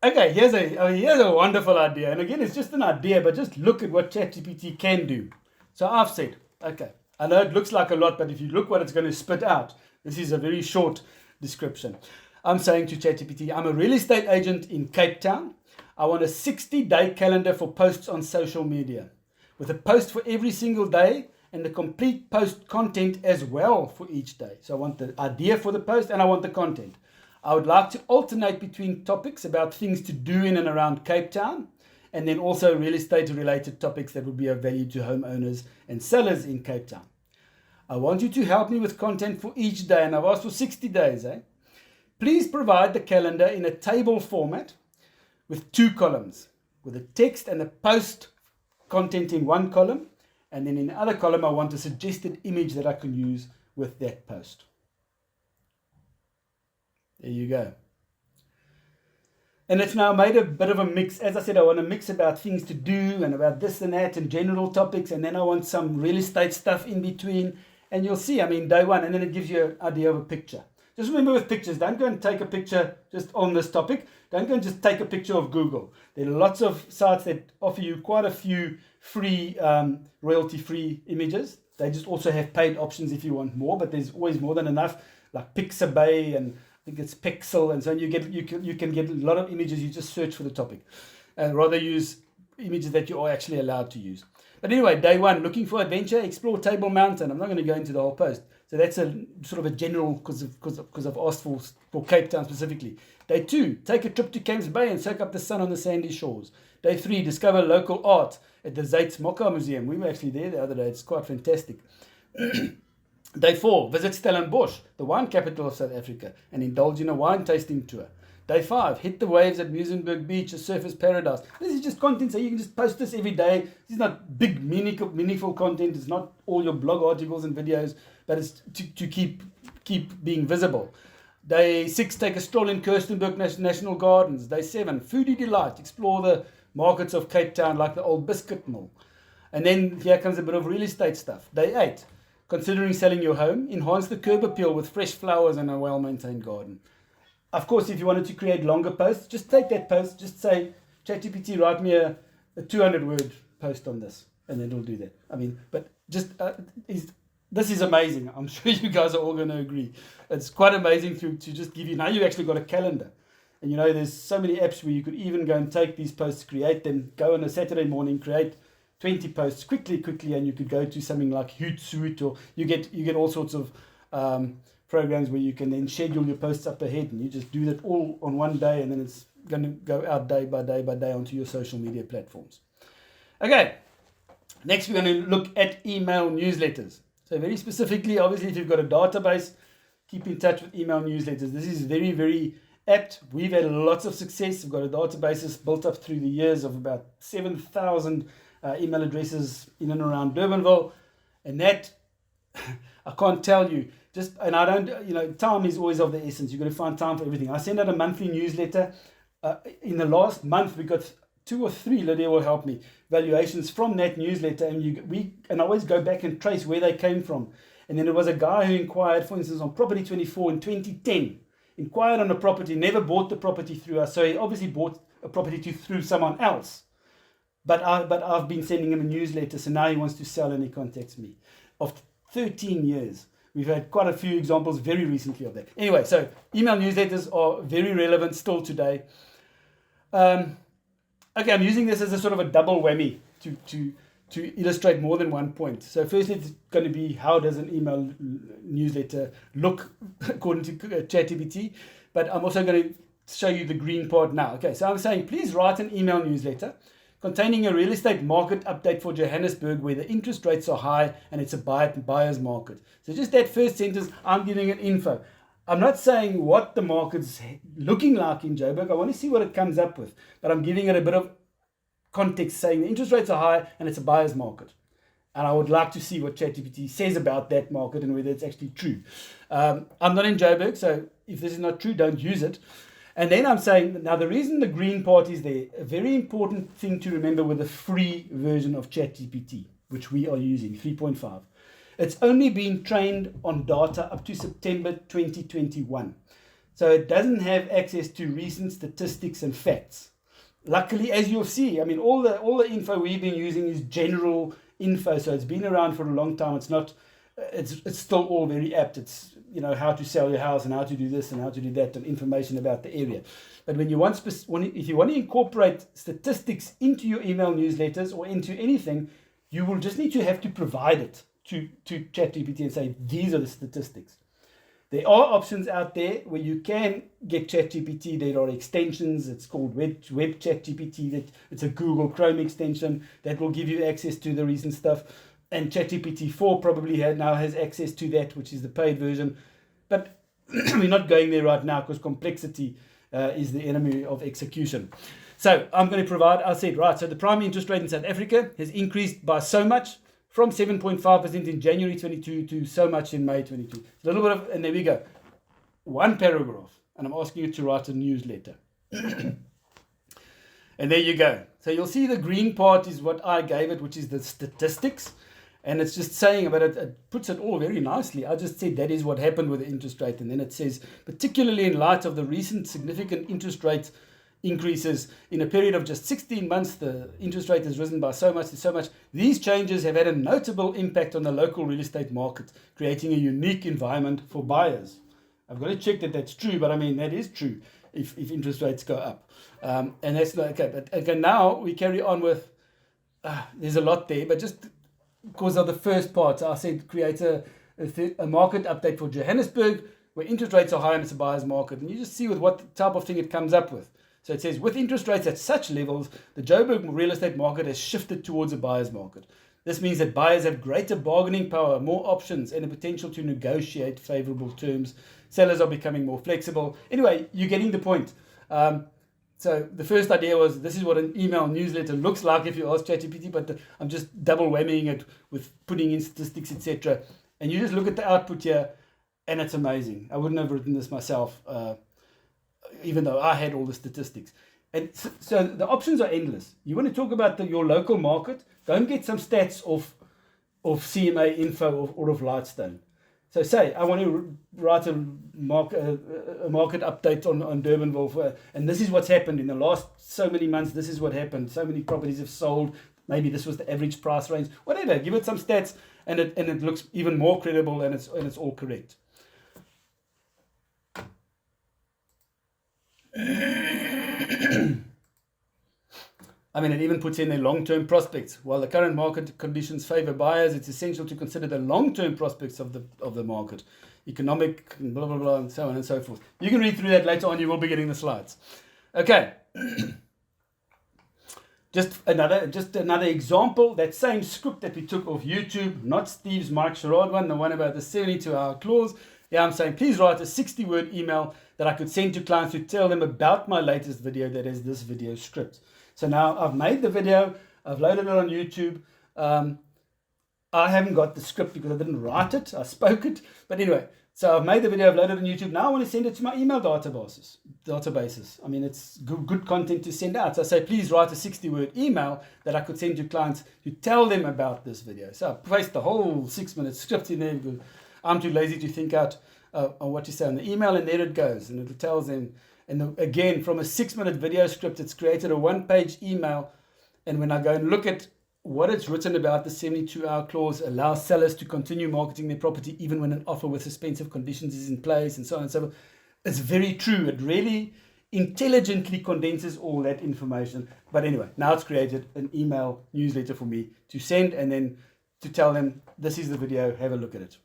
Okay, here's a wonderful idea, and again, it's just an idea, but just look at what ChatGPT can do. So I've said, okay, I know it looks like a lot, but if you look what it's going to spit out, this is a very short description. I'm saying to ChatGPT, I'm a real estate agent in Cape Town. I want a 60-day calendar for posts on social media, with a post for every single day and the complete post content as well for each day. So I want the idea for the post and I want the content. I would like to alternate between topics about things to do in and around Cape Town, and then also real estate related topics that would be of value to homeowners and sellers in Cape Town. I want you to help me with content for each day, and I've asked for 60 days. Please provide the calendar in a table format with 2 columns, with the text and the post content in one column, and then in the other column I want a suggested image that I can use with that post. There you go. And it's now made a bit of a mix. As I said, I want to mix about things to do and about this and that and general topics, and then I want some real estate stuff in between. And you'll see, I mean, day one, and then it gives you an idea of a picture. Just remember with pictures, don't go and take a picture just on this topic. Don't go and just take a picture of Google. There are lots of sites that offer you quite a few free, royalty-free images. They just also have paid options if you want more, but there's always more than enough, like Pixabay and I think it's Pixel, and so you can get a lot of images. You just search for the topic, and rather use images that you are actually allowed to use. But anyway, day one, looking for adventure, explore Table Mountain. I'm not going to go into the whole post. So that's a sort of a general, because I've asked for Cape Town specifically. Day 2, take a trip to Camps Bay and soak up the sun on the sandy shores. Day 3, discover local art at the Zeitz Mokka Museum. We were actually there the other day. It's quite fantastic. Day 4, visit Stellenbosch, the wine capital of South Africa, and indulge in a wine tasting tour. Day 5, hit the waves at Muizenberg Beach, a surfer's paradise. This is just content, so you can just post this every day. This is not big, meaningful content. It's not all your blog articles and videos, but it's to keep being visible. Day 6, take a stroll in Kirstenberg National Gardens. Day 7, foodie delight. Explore the markets of Cape Town like the old biscuit mill. And then here comes a bit of real estate stuff. Day 8, considering selling your home. Enhance the curb appeal with fresh flowers and a well-maintained garden. Of course, if you wanted to create longer posts, just take that post, just say, ChatGPT, write me a 200-word post on this, and then it'll do that. I mean, but just, this is amazing. I'm sure you guys are all going to agree. It's quite amazing to just give you, now you've actually got a calendar. And you know, there's so many apps where you could even go and take these posts, create them, go on a Saturday morning, create 20 posts quickly, and you could go to something like Hootsuite, or you get all sorts of programs where you can then schedule your posts up ahead, and you just do that all on one day, and then it's going to go out day by day onto your social media platforms. Okay, next we're going to look at email newsletters. So very specifically, obviously, if you've got a database, keep in touch with email newsletters. This is very, very apt. We've had lots of success. We've got a database built up through the years of about 7,000 email addresses in and around Durbanville, and that I can't tell you. And I don't, time is always of the essence. You've got to find time for everything. I send out a monthly newsletter. In the last month, we got 2 or 3, Lydia will help me, valuations from that newsletter. And I always go back and trace where they came from. And then there was a guy who inquired, for instance, on Property 24 in 2010. Inquired on a property, never bought the property through us. So he obviously bought a property through someone else. But I've been sending him a newsletter, so now he wants to sell and he contacts me. After 13 years. We've had quite a few examples very recently of that. Anyway, so email newsletters are very relevant still today. Okay, I'm using this as a sort of a double whammy to illustrate more than one point. So firstly, it's going to be how does an email newsletter look according to ChatGPT, but I'm also going to show you the green part now. Okay, so I'm saying please write an email newsletter containing a real estate market update for Johannesburg where the interest rates are high and it's a buyer's market. So just that first sentence, I'm giving it info. I'm not saying what the market's looking like in Joburg. I want to see what it comes up with. But I'm giving it a bit of context, saying the interest rates are high and it's a buyer's market. And I would like to see what ChatGPT says about that market and whether it's actually true. I'm not in Joburg, so if this is not true, don't use it. And then I'm saying, now the reason the green part is there, a very important thing to remember with the free version of ChatGPT, which we are using, 3.5. It's only been trained on data up to September 2021. So it doesn't have access to recent statistics and facts. Luckily, as you'll see, I mean, all the info we've been using is general info, so it's been around for a long time. It's not, it's still all very apt. It's, you know, how to sell your house and how to do this and how to do that, and information about the area. But when you want, if you want to incorporate statistics into your email newsletters or into anything, you will just need to have to provide it to ChatGPT and say, these are the statistics. There are options out there where you can get ChatGPT. There are extensions. It's called Web Chat GPT. It's a Google Chrome extension that will give you access to the recent stuff. And ChatGPT 4 probably now has access to that, which is the paid version. But we're not going there right now because complexity is the enemy of execution. So I'm going to provide, I said, right, so the prime interest rate in South Africa has increased by so much, from 7.5% in January 22 to so much in May 22. A little bit of, and there we go. One paragraph, and I'm asking you to write a newsletter. And there you go. So you'll see the green part is what I gave it, which is the statistics. And it's just saying about it, it puts it all very nicely. I just said that is what happened with the interest rate. And then it says, particularly in light of the recent significant interest rate increases in a period of just 16 months, the interest rate has risen by so much and so much. These changes have had a notable impact on the local real estate market, creating a unique environment for buyers. I've got to check that that's true, but I mean, that is true if interest rates go up. And that's not okay. But okay, now we carry on with, there's a lot there, but just because of the first part, I said create a market update for Johannesburg where interest rates are high and it's a buyer's market. And you just see with what type of thing it comes up with. So it says, with interest rates at such levels, the Joburg real estate market has shifted towards a buyer's market. This means that buyers have greater bargaining power, more options, and the potential to negotiate favorable terms. Sellers are becoming more flexible. Anyway, you're getting the point. So the first idea was, this is what an email newsletter looks like if you ask ChatGPT, but I'm just double whammying it with putting in statistics, etc. And you just look at the output here, and it's amazing. I wouldn't have written this myself, even though I had all the statistics. And so the options are endless. You want to talk about your local market, go and get some stats of CMA Info or of Lightstone. So say, I want to write a market update on Durbanville, and this is what's happened in the last so many months. This is what happened. So many properties have sold. Maybe this was the average price range. Whatever, give it some stats, and it looks even more credible, and it's all correct. I mean, it even puts in their long-term prospects. While the current market conditions favor buyers, it's essential to consider the long-term prospects of the market, economic, blah, blah, blah, and so on and so forth. You can read through that later on. You will be getting the slides. Okay. Just another example, that same script that we took off YouTube, not Steve's Mike Sherrod one, the one about the 72-hour clause. Yeah, I'm saying, please write a 60-word email that I could send to clients to tell them about my latest video that is this video script. So now I've made the video, I've loaded it on YouTube. I haven't got the script because I didn't write it, I spoke it. But anyway, so I've made the video, I've loaded it on YouTube. Now I want to send it to my email databases. I mean, it's good content to send out. So I say, please write a 60-word email that I could send to clients to tell them about this video. So I paste the whole 6-minute script in there because I'm too lazy to think out on what to say on the email, and there it goes, and it tells them. And again, from a 6-minute video script, it's created a 1-page email. And when I go and look at what it's written about, the 72-hour clause allows sellers to continue marketing their property even when an offer with suspensive conditions is in place, and so on and so forth. It's very true. It really intelligently condenses all that information. But anyway, now it's created an email newsletter for me to send and then to tell them, this is the video, have a look at it.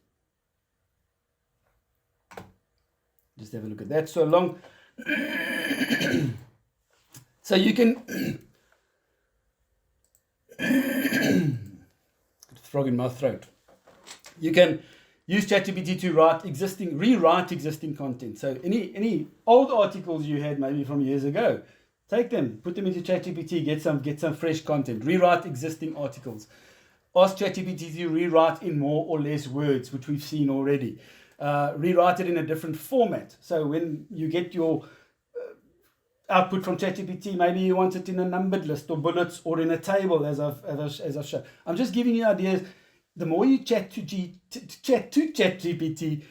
Just have a look at that. So long. So you can Frog in my throat. You can use ChatGPT to rewrite existing content. So any old articles you had maybe from years ago, take them, put them into ChatGPT, get some fresh content, rewrite existing articles. Ask ChatGPT to rewrite in more or less words, which we've seen already. Rewrite it in a different format. So when you get your output from ChatGPT, maybe you want it in a numbered list or bullets or in a table, as I've shown. I'm just giving you ideas. The more you chat to ChatGPT,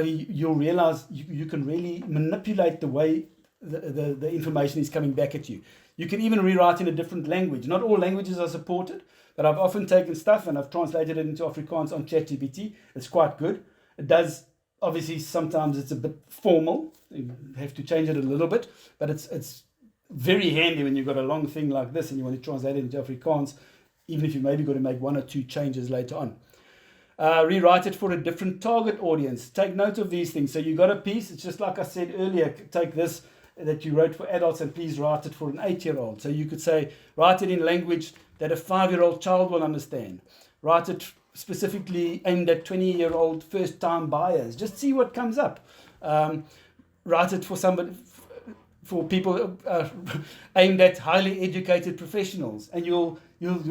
you'll realize you can really manipulate the way the information is coming back at you. You can even rewrite in a different language. Not all languages are supported, but I've often taken stuff and I've translated it into Afrikaans on ChatGPT. It's quite good. It does, obviously, sometimes it's a bit formal. You have to change it a little bit, but it's very handy when you've got a long thing like this and you want to translate it into Afrikaans, even if you maybe got to make one or two changes later on. Rewrite it for a different target audience. Take note of these things. So you got a piece. It's just like I said earlier, take this that you wrote for adults and please write it for an 8-year-old. So you could say, write it in language that a 5-year-old child will understand. Write it specifically aimed at 20-year-old first-time buyers. Just see what comes up. Write it for somebody, for people aimed at highly educated professionals, and you'll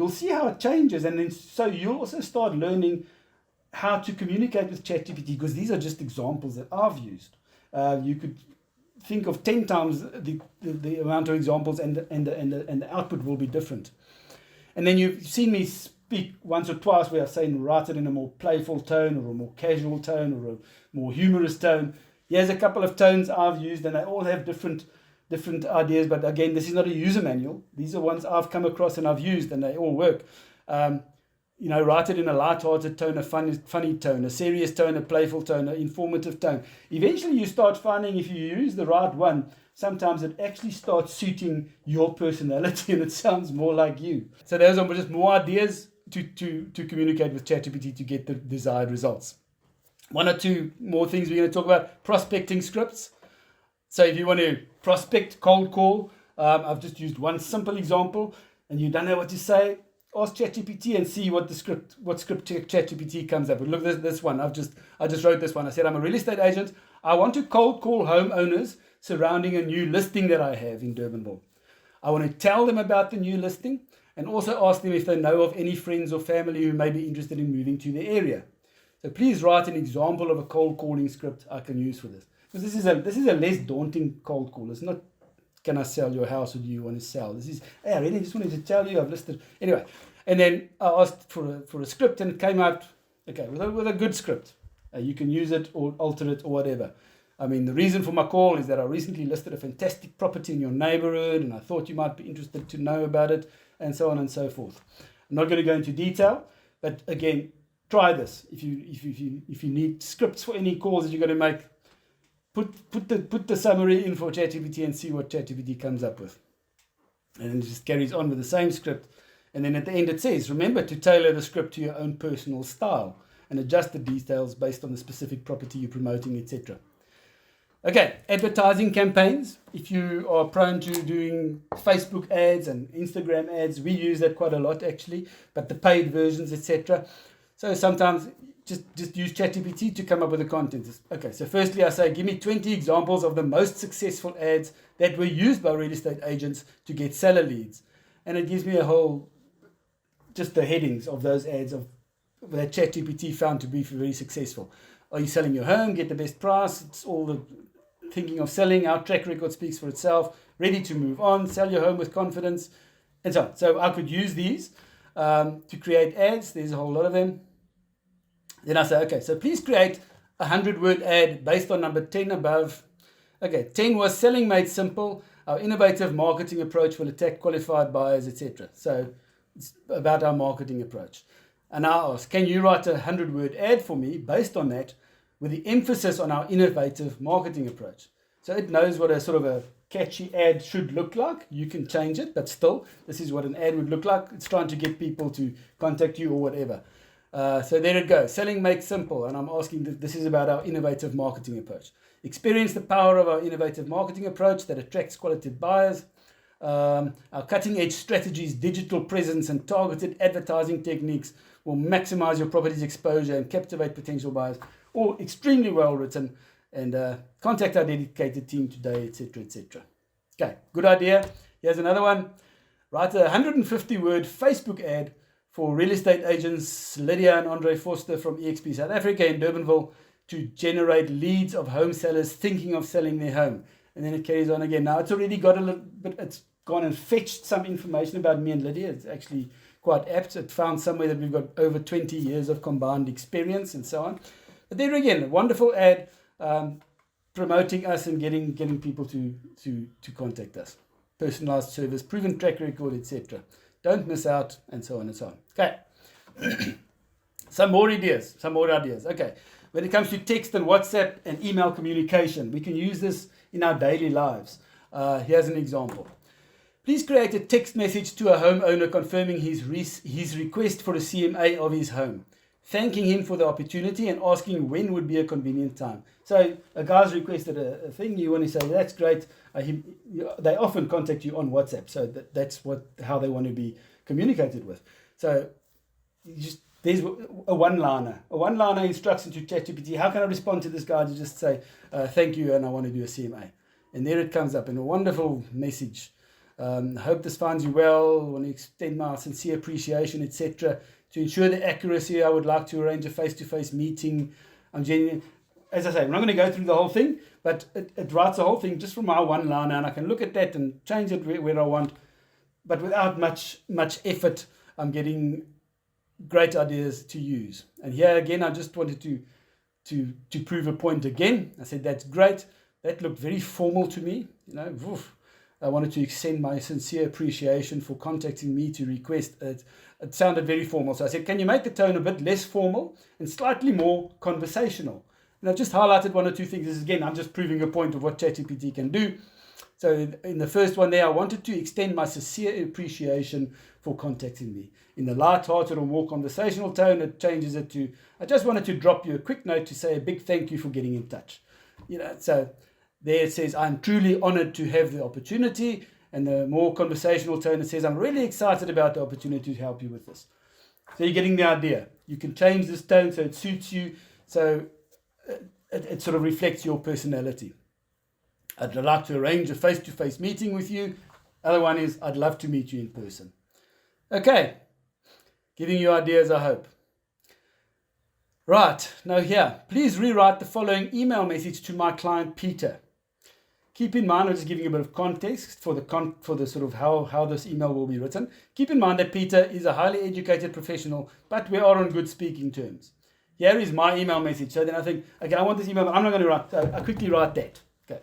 see how it changes. And then so you'll also start learning how to communicate with ChatGPT, because these are just examples that I've used. You could think of 10 times the amount of examples, and the output will be different. And then you've seen me speak once or twice where I'm saying write it in a more playful tone or a more casual tone or a more humorous tone. Here's a couple of tones I've used, and they all have different ideas. But again, this is not a user manual. These are ones I've come across and I've used, and they all work. Write it in a light-hearted tone, a funny tone, a serious tone, a playful tone, an informative tone. Eventually, you start finding if you use the right one, sometimes it actually starts suiting your personality and it sounds more like you. So those are just more ideas to communicate with ChatGPT to get the desired results. One or two more things we're going to talk about. Prospecting scripts. So if you want to prospect, cold call, I've just used one simple example, and you don't know what to say, ask ChatGPT and see what script ChatGPT comes up with. Look, this one. I just wrote this one. I said, I'm a real estate agent. I want to cold call homeowners surrounding a new listing that I have in Durbanville. I want to tell them about the new listing and also ask them if they know of any friends or family who may be interested in moving to the area. So please write an example of a cold calling script I can use for this. Because this is a less daunting cold call. It's not, can I sell your house, or do you want to sell? This is, hey, I really just wanted to tell you I've listed. Anyway, and then I asked for a script, and it came out, okay, with a good script. You can use it or alter it or whatever. I mean, the reason for my call is that I recently listed a fantastic property in your neighborhood, and I thought you might be interested to know about it, and so on and so forth. I'm not going to go into detail, but again, try this. If you need scripts for any calls that you're going to make, put the summary in for ChatGPT and see what ChatGPT comes up with. And then it just carries on with the same script. And then at the end it says, remember to tailor the script to your own personal style and adjust the details based on the specific property you're promoting, etc. Okay, advertising campaigns. If you are prone to doing Facebook ads and Instagram ads, we use that quite a lot actually, but the paid versions, etc. So sometimes just use ChatGPT to come up with the content. Okay, so firstly I say, give me 20 examples of the most successful ads that were used by real estate agents to get seller leads. And it gives me just the headings of those ads that ChatGPT found to be very successful. Are you selling your home? Get the best price. It's all the thinking of selling. Our track record speaks for itself. Ready to move on. Sell your home with confidence. And so on. So I could use these to create ads. There's a whole lot of them. Then I say, okay, so please create a 100-word ad based on number 10 above. Okay, 10 was selling made simple. Our innovative marketing approach will attract qualified buyers, etc. So it's about our marketing approach. And I ask, can you write a 100-word ad for me based on that with the emphasis on our innovative marketing approach? So it knows what a sort of a catchy ad should look like. You can change it, but still, this is what an ad would look like. It's trying to get people to contact you or whatever. So there it goes. Selling made simple. And I'm asking that this is about our innovative marketing approach. Experience the power of our innovative marketing approach that attracts quality buyers. Our cutting-edge strategies, digital presence, and targeted advertising techniques will maximize your property's exposure and captivate potential buyers. All extremely well written. And contact our dedicated team today, etc., etc. Okay, good idea. Here's another one. Write a 150-word Facebook ad for real estate agents Lydia and Andre Forster from EXP South Africa in Durbanville to generate leads of home sellers thinking of selling their home. And then it carries on again. Now, it's already got a little bit, it's gone and fetched some information about me and Lydia. It's actually quite apt. It found somewhere that we've got over 20 years of combined experience and so on. But there again, a wonderful ad promoting us and getting people to contact us. Personalized service, proven track record, etc. Don't miss out, and so on and so on. Okay. Some more ideas. Okay. When it comes to text and WhatsApp and email communication, we can use this in our daily lives. Here's an example. Please create a text message to a homeowner confirming his request for a CMA of his home, thanking him for the opportunity and asking when would be a convenient time. So a guy's requested a thing, you want to say, that's great. They often contact you on WhatsApp, so that's how they want to be communicated with. So there's a one-liner. A one-liner instruction to Chat GPT. How can I respond to this guy? To just say, thank you, and I want to do a CMA. And there it comes up in a wonderful message. Hope this finds you well. Want to extend my sincere appreciation, etc. To ensure the accuracy, I would like to arrange a face-to-face meeting. I'm genuine. As I say, I'm not going to go through the whole thing, but it writes the whole thing just from my one-liner, and I can look at that and change it where I want. But without much effort, I'm getting great ideas to use. And here again, I just wanted to prove a point again. I said, that's great. That looked very formal to me. I wanted to extend my sincere appreciation for contacting me to request it. It sounded very formal. So I said, can you make the tone a bit less formal and slightly more conversational? And I've just highlighted one or two things. This is, again, I'm just proving a point of what ChatGPT can do. So in the first one there, I wanted to extend my sincere appreciation for contacting me. In the light-hearted or more conversational tone, it changes it to, I just wanted to drop you a quick note to say a big thank you for getting in touch. So there it says, I'm truly honored to have the opportunity. And the more conversational tone, it says, I'm really excited about the opportunity to help you with this. So you're getting the idea. You can change this tone so it suits you. So it sort of reflects your personality. I'd like to arrange a face-to-face meeting with you. Other one is, I'd love to meet you in person. Okay. Giving you ideas, I hope. Right. Now here, please rewrite the following email message to my client, Peter. Keep in mind, I'm just giving a bit of context for the sort of how this email will be written. Keep in mind that Peter is a highly educated professional, but we are on good speaking terms. Here is my email message. So then I think, okay, I want this email, but I'm not going to write. So I quickly write that. Okay.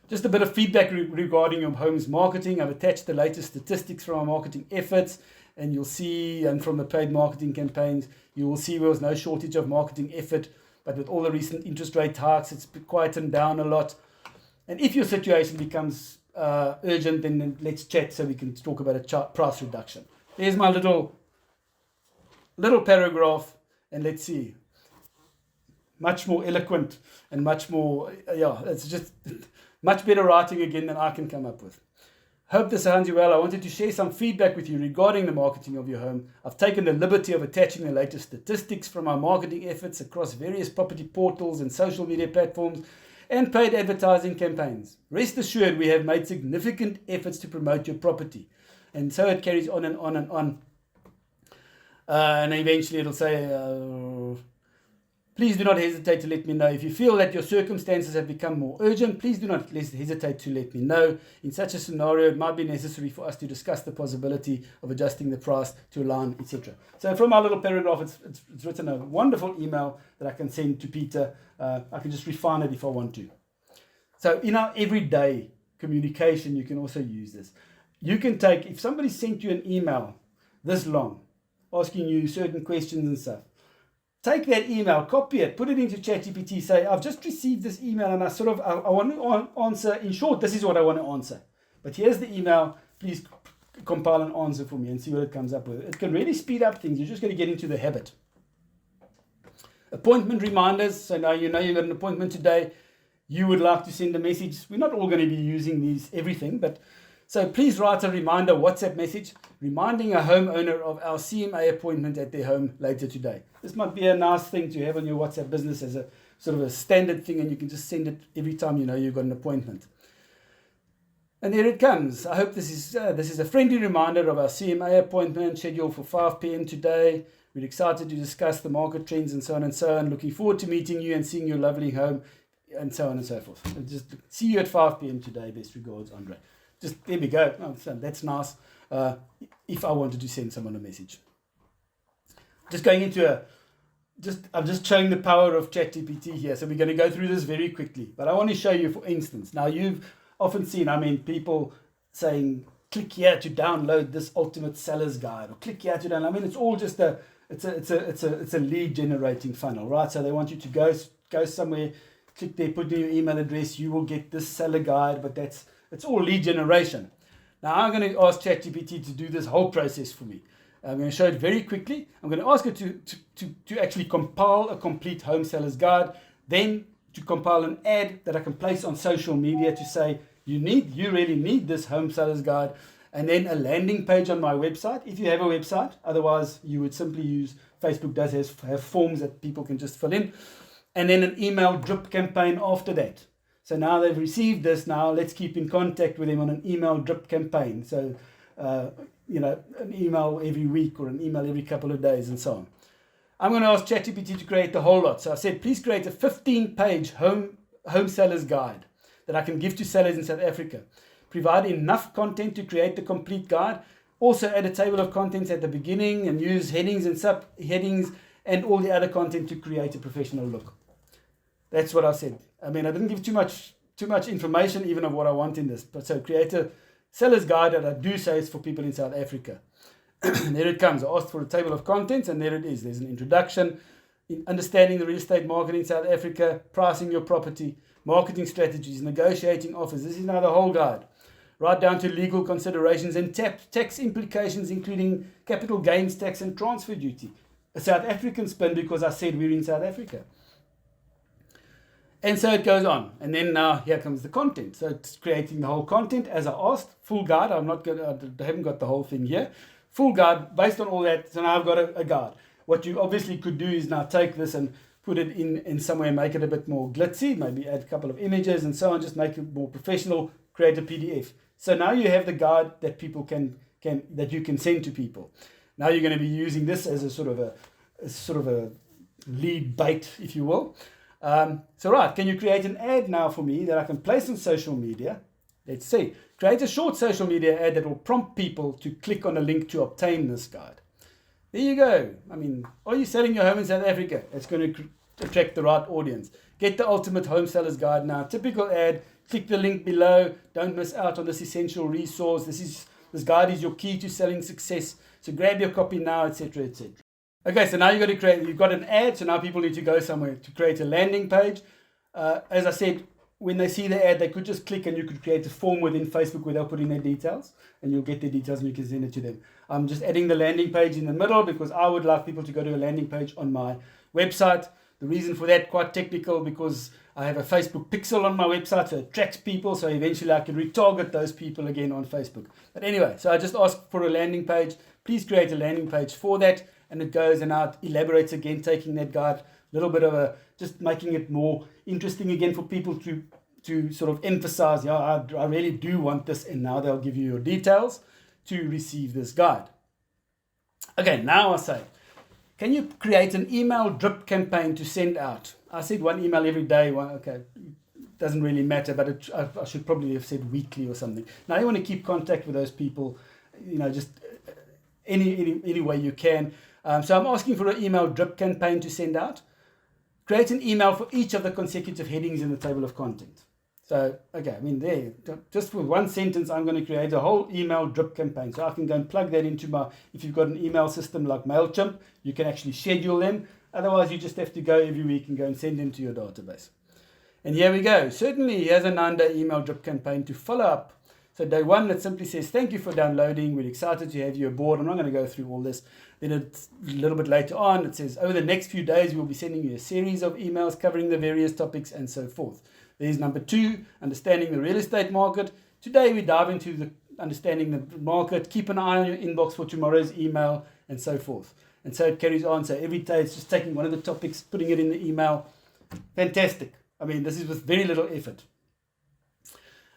Just a bit of feedback regarding your home's marketing. I've attached the latest statistics from our marketing efforts, and you'll see, and from the paid marketing campaigns, you will see there was no shortage of marketing effort, but with all the recent interest rate hikes, it's quietened down a lot. And if your situation becomes urgent, then let's chat so we can talk about a price reduction. There's my little paragraph, and let's see. Much more eloquent and much more, it's just much better writing again than I can come up with. Hope this sounds you well. I wanted to share some feedback with you regarding the marketing of your home. I've taken the liberty of attaching the latest statistics from our marketing efforts across various property portals and social media platforms and paid advertising campaigns. Rest assured, we have made significant efforts to promote your property. And so it carries on and on and on. And eventually it'll say, please do not hesitate to let me know. If you feel that your circumstances have become more urgent, please do not hesitate to let me know. In such a scenario, it might be necessary for us to discuss the possibility of adjusting the price to align, etc. So from our little paragraph, it's written a wonderful email that I can send to Peter. I can just refine it if I want to. So in our everyday communication, you can also use this. You can take, if somebody sent you an email this long, asking you certain questions and stuff, take that email, copy it, put it into ChatGPT, say, I've just received this email and I want to answer, in short, this is what I want to answer. But here's the email, please compile an answer for me and see what it comes up with. It can really speed up things. You're just going to get into the habit. Appointment reminders. So now you've got an appointment today. You would like to send a message. We're not all going to be using everything, but So please write a reminder WhatsApp message reminding a homeowner of our CMA appointment at their home later today. This might be a nice thing to have on your WhatsApp business as a sort of a standard thing, and you can just send it every time you know you've got an appointment. And there it comes. I hope this is a friendly reminder of our CMA appointment scheduled for 5 p.m. today. We're excited to discuss the market trends and so on and so on. Looking forward to meeting you and seeing your lovely home and so on and so forth. And just see you at 5 p.m. today. Best regards, Andre. Just there we go. Oh, so that's nice. If I wanted to send someone a message. Just going into I'm just showing the power of Chat GPT here. So we're going to go through this very quickly. But I want to show you, for instance, now you've often seen, people saying, click here to download this ultimate seller's guide, or click here to download. It's all just it's a lead generating funnel, right? So they want you to go somewhere, click there, put in your email address, you will get this seller guide, but it's all lead generation. Now I'm going to ask ChatGPT to do this whole process for me. I'm going to show it very quickly. I'm going to ask it to actually compile a complete home seller's guide, then to compile an ad that I can place on social media to say, you really need this home seller's guide, and then a landing page on my website, if you have a website. Otherwise, you would simply use, Facebook does have forms that people can just fill in, and then an email drip campaign after that. So now they've received this, now let's keep in contact with them on an email drip campaign. So, an email every week or an email every couple of days and so on. I'm going to ask ChatGPT to create the whole lot. So I said, please create a 15-page home seller's guide that I can give to sellers in South Africa. Provide enough content to create the complete guide. Also add a table of contents at the beginning and use headings and subheadings and all the other content to create a professional look. That's what I said. I didn't give too much information even of what I want in this. But so create a seller's guide that I do say is for people in South Africa. And there it comes. I asked for a table of contents, and there it is. There's an introduction, in understanding the real estate market in South Africa, pricing your property, marketing strategies, negotiating offers. This is now the whole guide. Right down to legal considerations and tax implications, including capital gains tax and transfer duty. A South African spin because I said we're in South Africa. And so it goes on. And then now here comes the content. So it's creating the whole content as I asked. Full guide. I haven't got the whole thing here. Full guide based on all that. So now I've got a guide. What you obviously could do is now take this and put it in somewhere, make it a bit more glitzy, maybe add a couple of images and so on, just make it more professional, create a PDF. So now you have the guide that people that you can send to people. Now you're going to be using this as a sort of a lead bait, if you will. Can you create an ad now for me that I can place on social media? Let's see. Create a short social media ad that will prompt people to click on a link to obtain this guide. There you go. Are you selling your home in South Africa? It's going to attract the right audience. Get the ultimate home seller's guide now. Typical ad. Click the link below. Don't miss out on this essential resource. This guide is your key to selling success. So grab your copy now, etc., etc. Okay, so now you've got an ad, so now people need to go somewhere to create a landing page. As I said, when they see the ad, they could just click and you could create a form within Facebook where they'll put in their details and you'll get their details and you can send it to them. I'm just adding the landing page in the middle because I would like people to go to a landing page on my website. The reason for that, quite technical, because I have a Facebook pixel on my website, so it tracks people, so eventually I can retarget those people again on Facebook. But anyway, so I just asked for a landing page. Please create a landing page for that. And it goes and out, elaborates again, taking that guide, a little bit of just making it more interesting again for people to sort of emphasize, I really do want this, and now they'll give you your details to receive this guide. Okay, now I say, can you create an email drip campaign to send out? I said one email every day. Okay, doesn't really matter, but I should probably have said weekly or something. Now you want to keep contact with those people, just any way you can. So I'm asking for an email drip campaign to send out. Create an email for each of the consecutive headings in the table of content. So, okay, just for one sentence, I'm going to create a whole email drip campaign. So I can go and plug that into if you've got an email system like MailChimp, you can actually schedule them. Otherwise, you just have to go every week and go and send them to your database. And here we go. Certainly, here's a 9-day email drip campaign to follow up. So day one, it simply says, thank you for downloading. We're excited to have you aboard. I'm not going to go through all this. Then it's a little bit later on, it says, over the next few days, we'll be sending you a series of emails covering the various topics and so forth. There's number 2, understanding the real estate market. Today, we dive into understanding the market, keep an eye on your inbox for tomorrow's email, and so forth. And so it carries on. So every day it's just taking one of the topics, putting it in the email. Fantastic. I mean, this is with very little effort.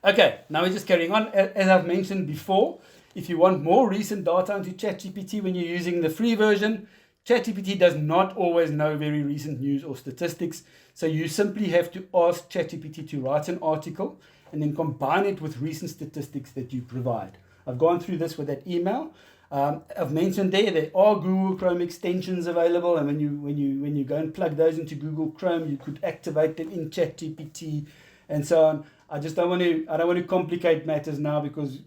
Okay, now we're just carrying on. As I've mentioned before, if you want more recent data into ChatGPT when you're using the free version, ChatGPT does not always know very recent news or statistics. So you simply have to ask ChatGPT to write an article and then combine it with recent statistics that you provide. I've gone through this with that email. I've mentioned there are Google Chrome extensions available, and when you go and plug those into Google Chrome, you could activate them in ChatGPT and so on. I don't want to complicate matters now, because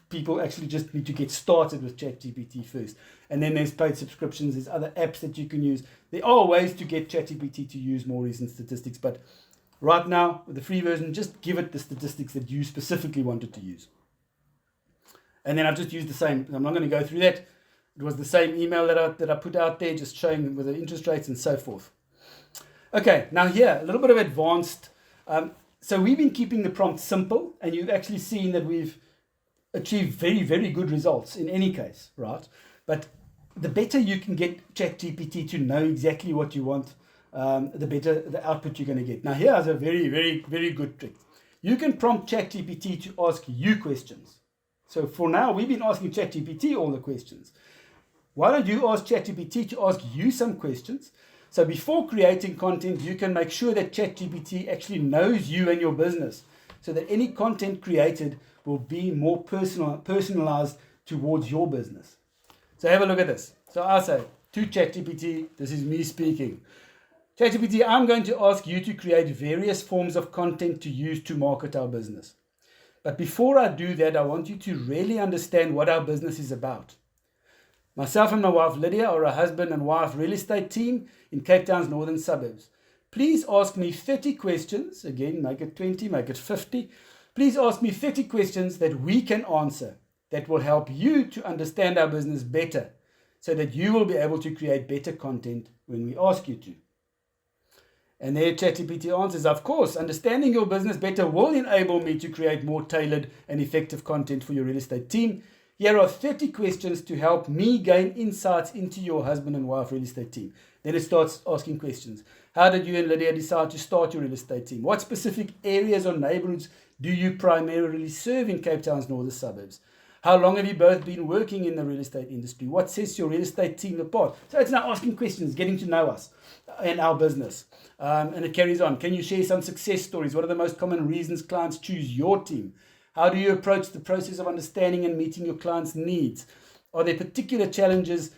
people actually just need to get started with ChatGPT first. And then there's paid subscriptions, there's other apps that you can use. There are ways to get ChatGPT to use more recent statistics, but right now, with the free version, just give it the statistics that you specifically wanted to use. And then I've just used the same. I'm not going to go through that. It was the same email that I put out there, just showing with the interest rates and so forth. Okay, now here, a little bit of advanced. So we've been keeping the prompt simple, and you've actually seen that we've achieved very, very good results in any case, right? But the better you can get ChatGPT to know exactly what you want, the better the output you're going to get. Now here's a very, very, very good trick. You can prompt ChatGPT to ask you questions. So for now, we've been asking ChatGPT all the questions. Why don't you ask ChatGPT to ask you some questions? So before creating content, you can make sure that ChatGPT actually knows you and your business, so that any content created will be more personalized towards your business. So have a look at this. So I'll say to ChatGPT, this is me speaking. ChatGPT, I'm going to ask you to create various forms of content to use to market our business. But before I do that, I want you to really understand what our business is about. Myself and my wife Lydia are a husband and wife real estate team in Cape Town's northern suburbs. Please ask me 30 questions. Again, make it 20, make it 50. Please ask me 30 questions that we can answer that will help you to understand our business better, so that you will be able to create better content when we ask you to. And there ChatGPT answers, of course, understanding your business better will enable me to create more tailored and effective content for your real estate team. Here are 30 questions to help me gain insights into your husband and wife real estate team. Then it starts asking questions. How did you and Lydia decide to start your real estate team? What specific areas or neighborhoods do you primarily serve in Cape Town's northern suburbs? How long have you both been working in the real estate industry? What sets your real estate team apart? So it's now asking questions, getting to know us and our business. And it carries on. Can you share some success stories? What are the most common reasons clients choose your team? How do you approach the process of understanding and meeting your clients' needs? Are there particular challenges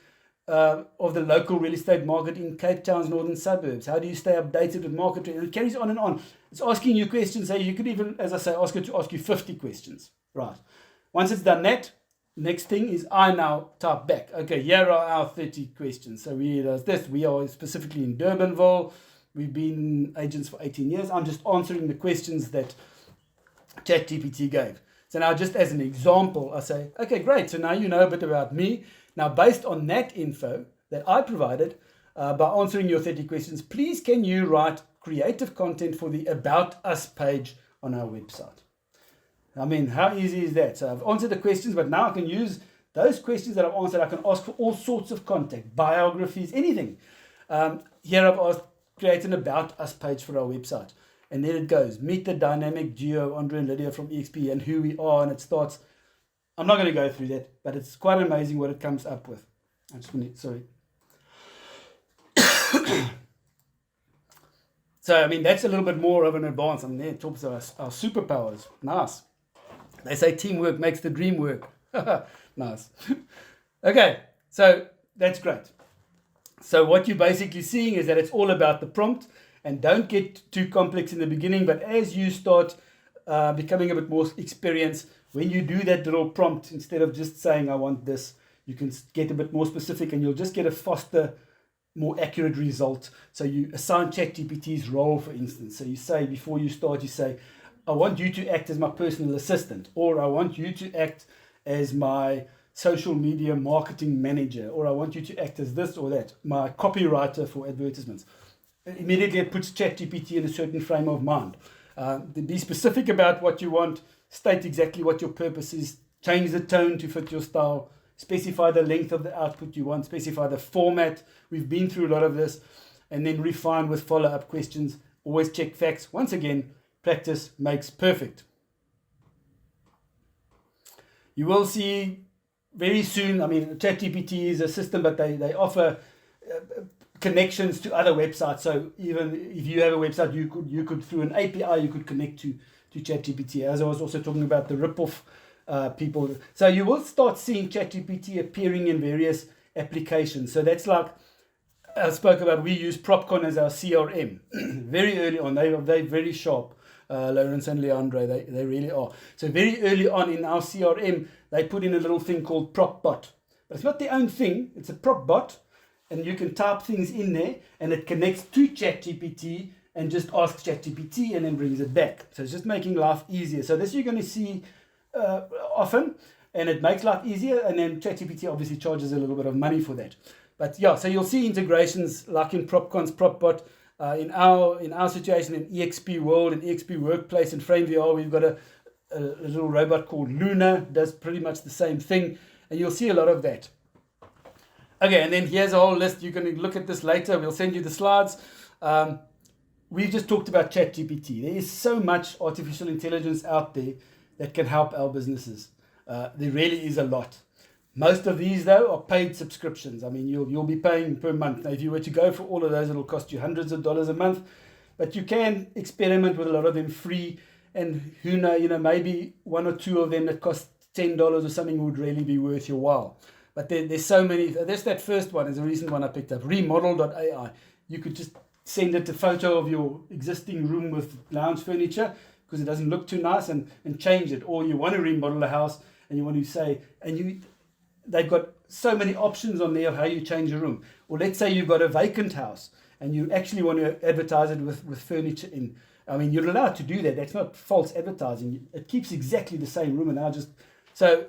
of the local real estate market in Cape Town's northern suburbs? How do you stay updated with market trends? And it carries on and on. It's asking you questions. So you could even, as I say, ask it to ask you 50 questions. Right. Once it's done that, next thing is I now type back. Okay, here are our 30 questions. So we are specifically in Durbanville. We've been agents for 18 years. I'm just answering the questions that ChatGPT gave. So now, just as an example, I say, okay, great. So now you know a bit about me. Now, based on that info that I provided, by answering your 30 questions, please can you write creative content for the About Us page on our website? I mean, how easy is that? So I've answered the questions, but now I can use those questions that I've answered. I can ask for all sorts of content, biographies, anything. Here I've asked, create an About Us page for our website. And then it goes, meet the dynamic duo, Andre and Lydia from EXP, and who we are. And it starts, I'm not going to go through that, but it's quite amazing what it comes up with. I just want to, sorry. So, I mean, that's a little bit more of an advance. I mean, there it talks about our superpowers. Nice. They say teamwork makes the dream work. Nice. Okay, so that's great. So what you're basically seeing is that it's all about the prompt, and don't get too complex in the beginning, but as you start becoming a bit more experienced, when you do that little prompt, instead of just saying, I want this, you can get a bit more specific, and you'll just get a faster, more accurate result. So you assign ChatGPT's role, for instance. So you say, before you start, you say, I want you to act as my personal assistant, or I want you to act as my social media marketing manager, or I want you to act as this or that, my copywriter for advertisements. Immediately it puts ChatGPT in a certain frame of mind. Be specific about what you want, state exactly what your purpose is, change the tone to fit your style, specify the length of the output you want, specify the format. We've been through a lot of this. And then refine with follow-up questions. Always check facts. Once again, practice makes perfect. You will see very soon, I mean, Chat GPT is a system, but they offer connections to other websites. So even if you have a website, you could through an API, you could connect to Chat GPT. As I was also talking about the rip-off people. So you will start seeing Chat GPT appearing in various applications. So that's like, I spoke about, we use PropCon as our CRM very early on. They're very sharp, Lawrence and Leandre, they really are. So very early on in our CRM, they put in a little thing called PropBot. But it's not their own thing, it's a PropBot, and you can type things in there, and it connects to ChatGPT and just asks ChatGPT and then brings it back. So it's just making life easier. So this you're going to see often, and it makes life easier, and then ChatGPT obviously charges a little bit of money for that. But yeah, so you'll see integrations like in PropCon's PropBot, in our situation in EXP World and EXP Workplace and FrameVR, we've got a little robot called Luna, does pretty much the same thing, and you'll see a lot of that. Okay, and then here's a whole list. You can look at this later. We'll send you the slides. We've just talked about ChatGPT. There is so much artificial intelligence out there that can help our businesses. There really is a lot. Most of these, though, are paid subscriptions. I mean, you'll be paying per month. Now, if you were to go for all of those, it'll cost you hundreds of dollars a month. But you can experiment with a lot of them free. And who knows, maybe one or two of them that cost $10 or something would really be worth your while. But there's so many. There's that first one is a recent one I picked up, remodel.ai. You could just send it a photo of your existing room with lounge furniture because it doesn't look too nice and change it. Or you want to remodel a house and you want to say, they've got so many options on there of how you change a room. Or let's say you've got a vacant house and you actually want to advertise it with furniture in. I mean, you're allowed to do that. That's not false advertising. It keeps exactly the same room. And so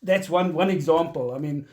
that's one example. I mean,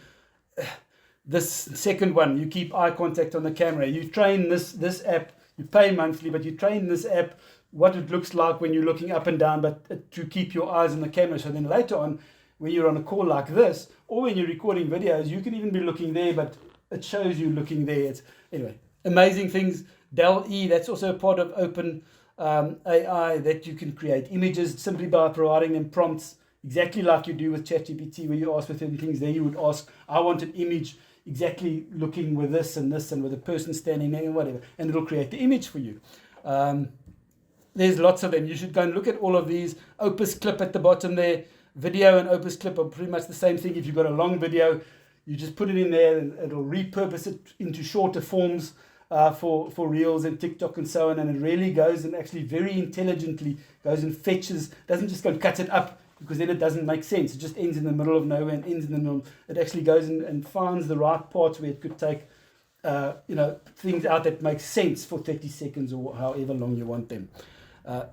this second one, you keep eye contact on the camera. You train this app, you pay monthly, but you train this app what it looks like when you're looking up and down, but to keep your eyes on the camera. So then later on, when you're on a call like this, or when you're recording videos, you can even be looking there, but it shows you looking there. Anyway, amazing things. Dell-E, that's also a part of Open AI, that you can create images simply by providing them prompts, exactly like you do with ChatGPT, where you ask for certain things. There you would ask, I want an image exactly looking with this and with a person standing there and whatever, and it'll create the image for you. There's lots of them. You should go and look at all of these. Opus Clip at the bottom there. Video and Opus Clip are pretty much the same thing. If you've got a long video, you just put it in there and it'll repurpose it into shorter forms for Reels and TikTok and so on. And it really goes and actually very intelligently goes and fetches, doesn't just go and cut it up because then it doesn't make sense. It just ends in the middle of nowhere and ends in the middle. It actually goes and finds the right parts where it could take things out that make sense for 30 seconds or however long you want them.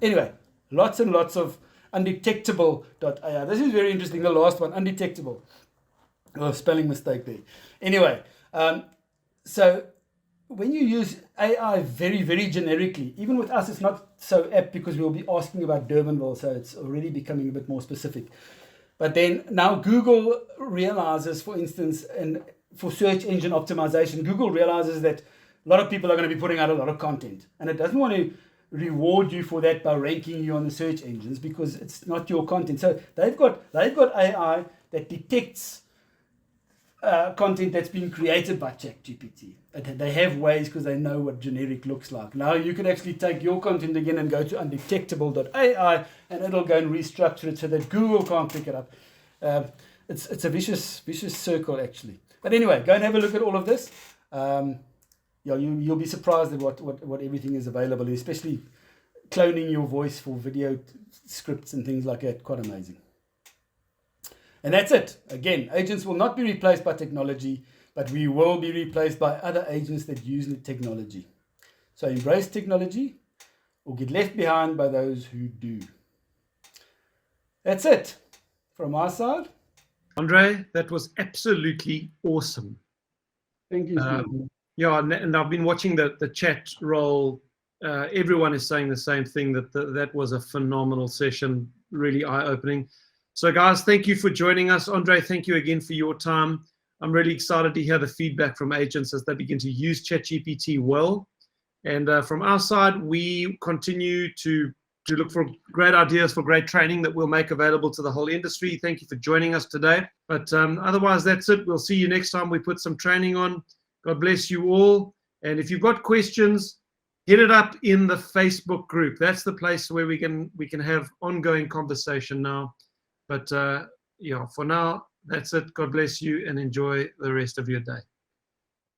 Anyway, lots and lots of undetectable.ai. This is very interesting, the last one, undetectable. Oh, spelling mistake there. Anyway, so when you use AI very, very generically, even with us, it's not so apt because we'll be asking about Durbanville, so it's already becoming a bit more specific. But then now Google realizes, for instance, and for search engine optimization, Google realizes that a lot of people are going to be putting out a lot of content, and it doesn't want to reward you for that by ranking you on the search engines because it's not your content. So they've got AI that detects content that's been created by ChatGPT. They have ways because they know what generic looks like. Now you can actually take your content again and go to undetectable.ai and it'll go and restructure it so that Google can't pick it up. It's a vicious circle actually. But anyway, go and have a look at all of this. You'll be surprised at what everything is available, especially cloning your voice for video scripts and things like that. Quite amazing. And that's it. Again, agents will not be replaced by technology, but we will be replaced by other agents that use the technology. So embrace technology or get left behind by those who do. That's it from our side. Andre, that was absolutely awesome. Thank you, Steve. Yeah, and I've been watching the chat roll. Everyone is saying the same thing, that was a phenomenal session, really eye-opening. So guys, thank you for joining us. Andre, thank you again for your time. I'm really excited to hear the feedback from agents as they begin to use ChatGPT well. And from our side, we continue to look for great ideas for great training that we'll make available to the whole industry. Thank you for joining us today. But otherwise, that's it. We'll see you next time we put some training on. God bless you all. And if you've got questions, hit it up in the Facebook group. That's the place where we can have ongoing conversation now. But yeah, for now, that's it. God bless you and enjoy the rest of your day.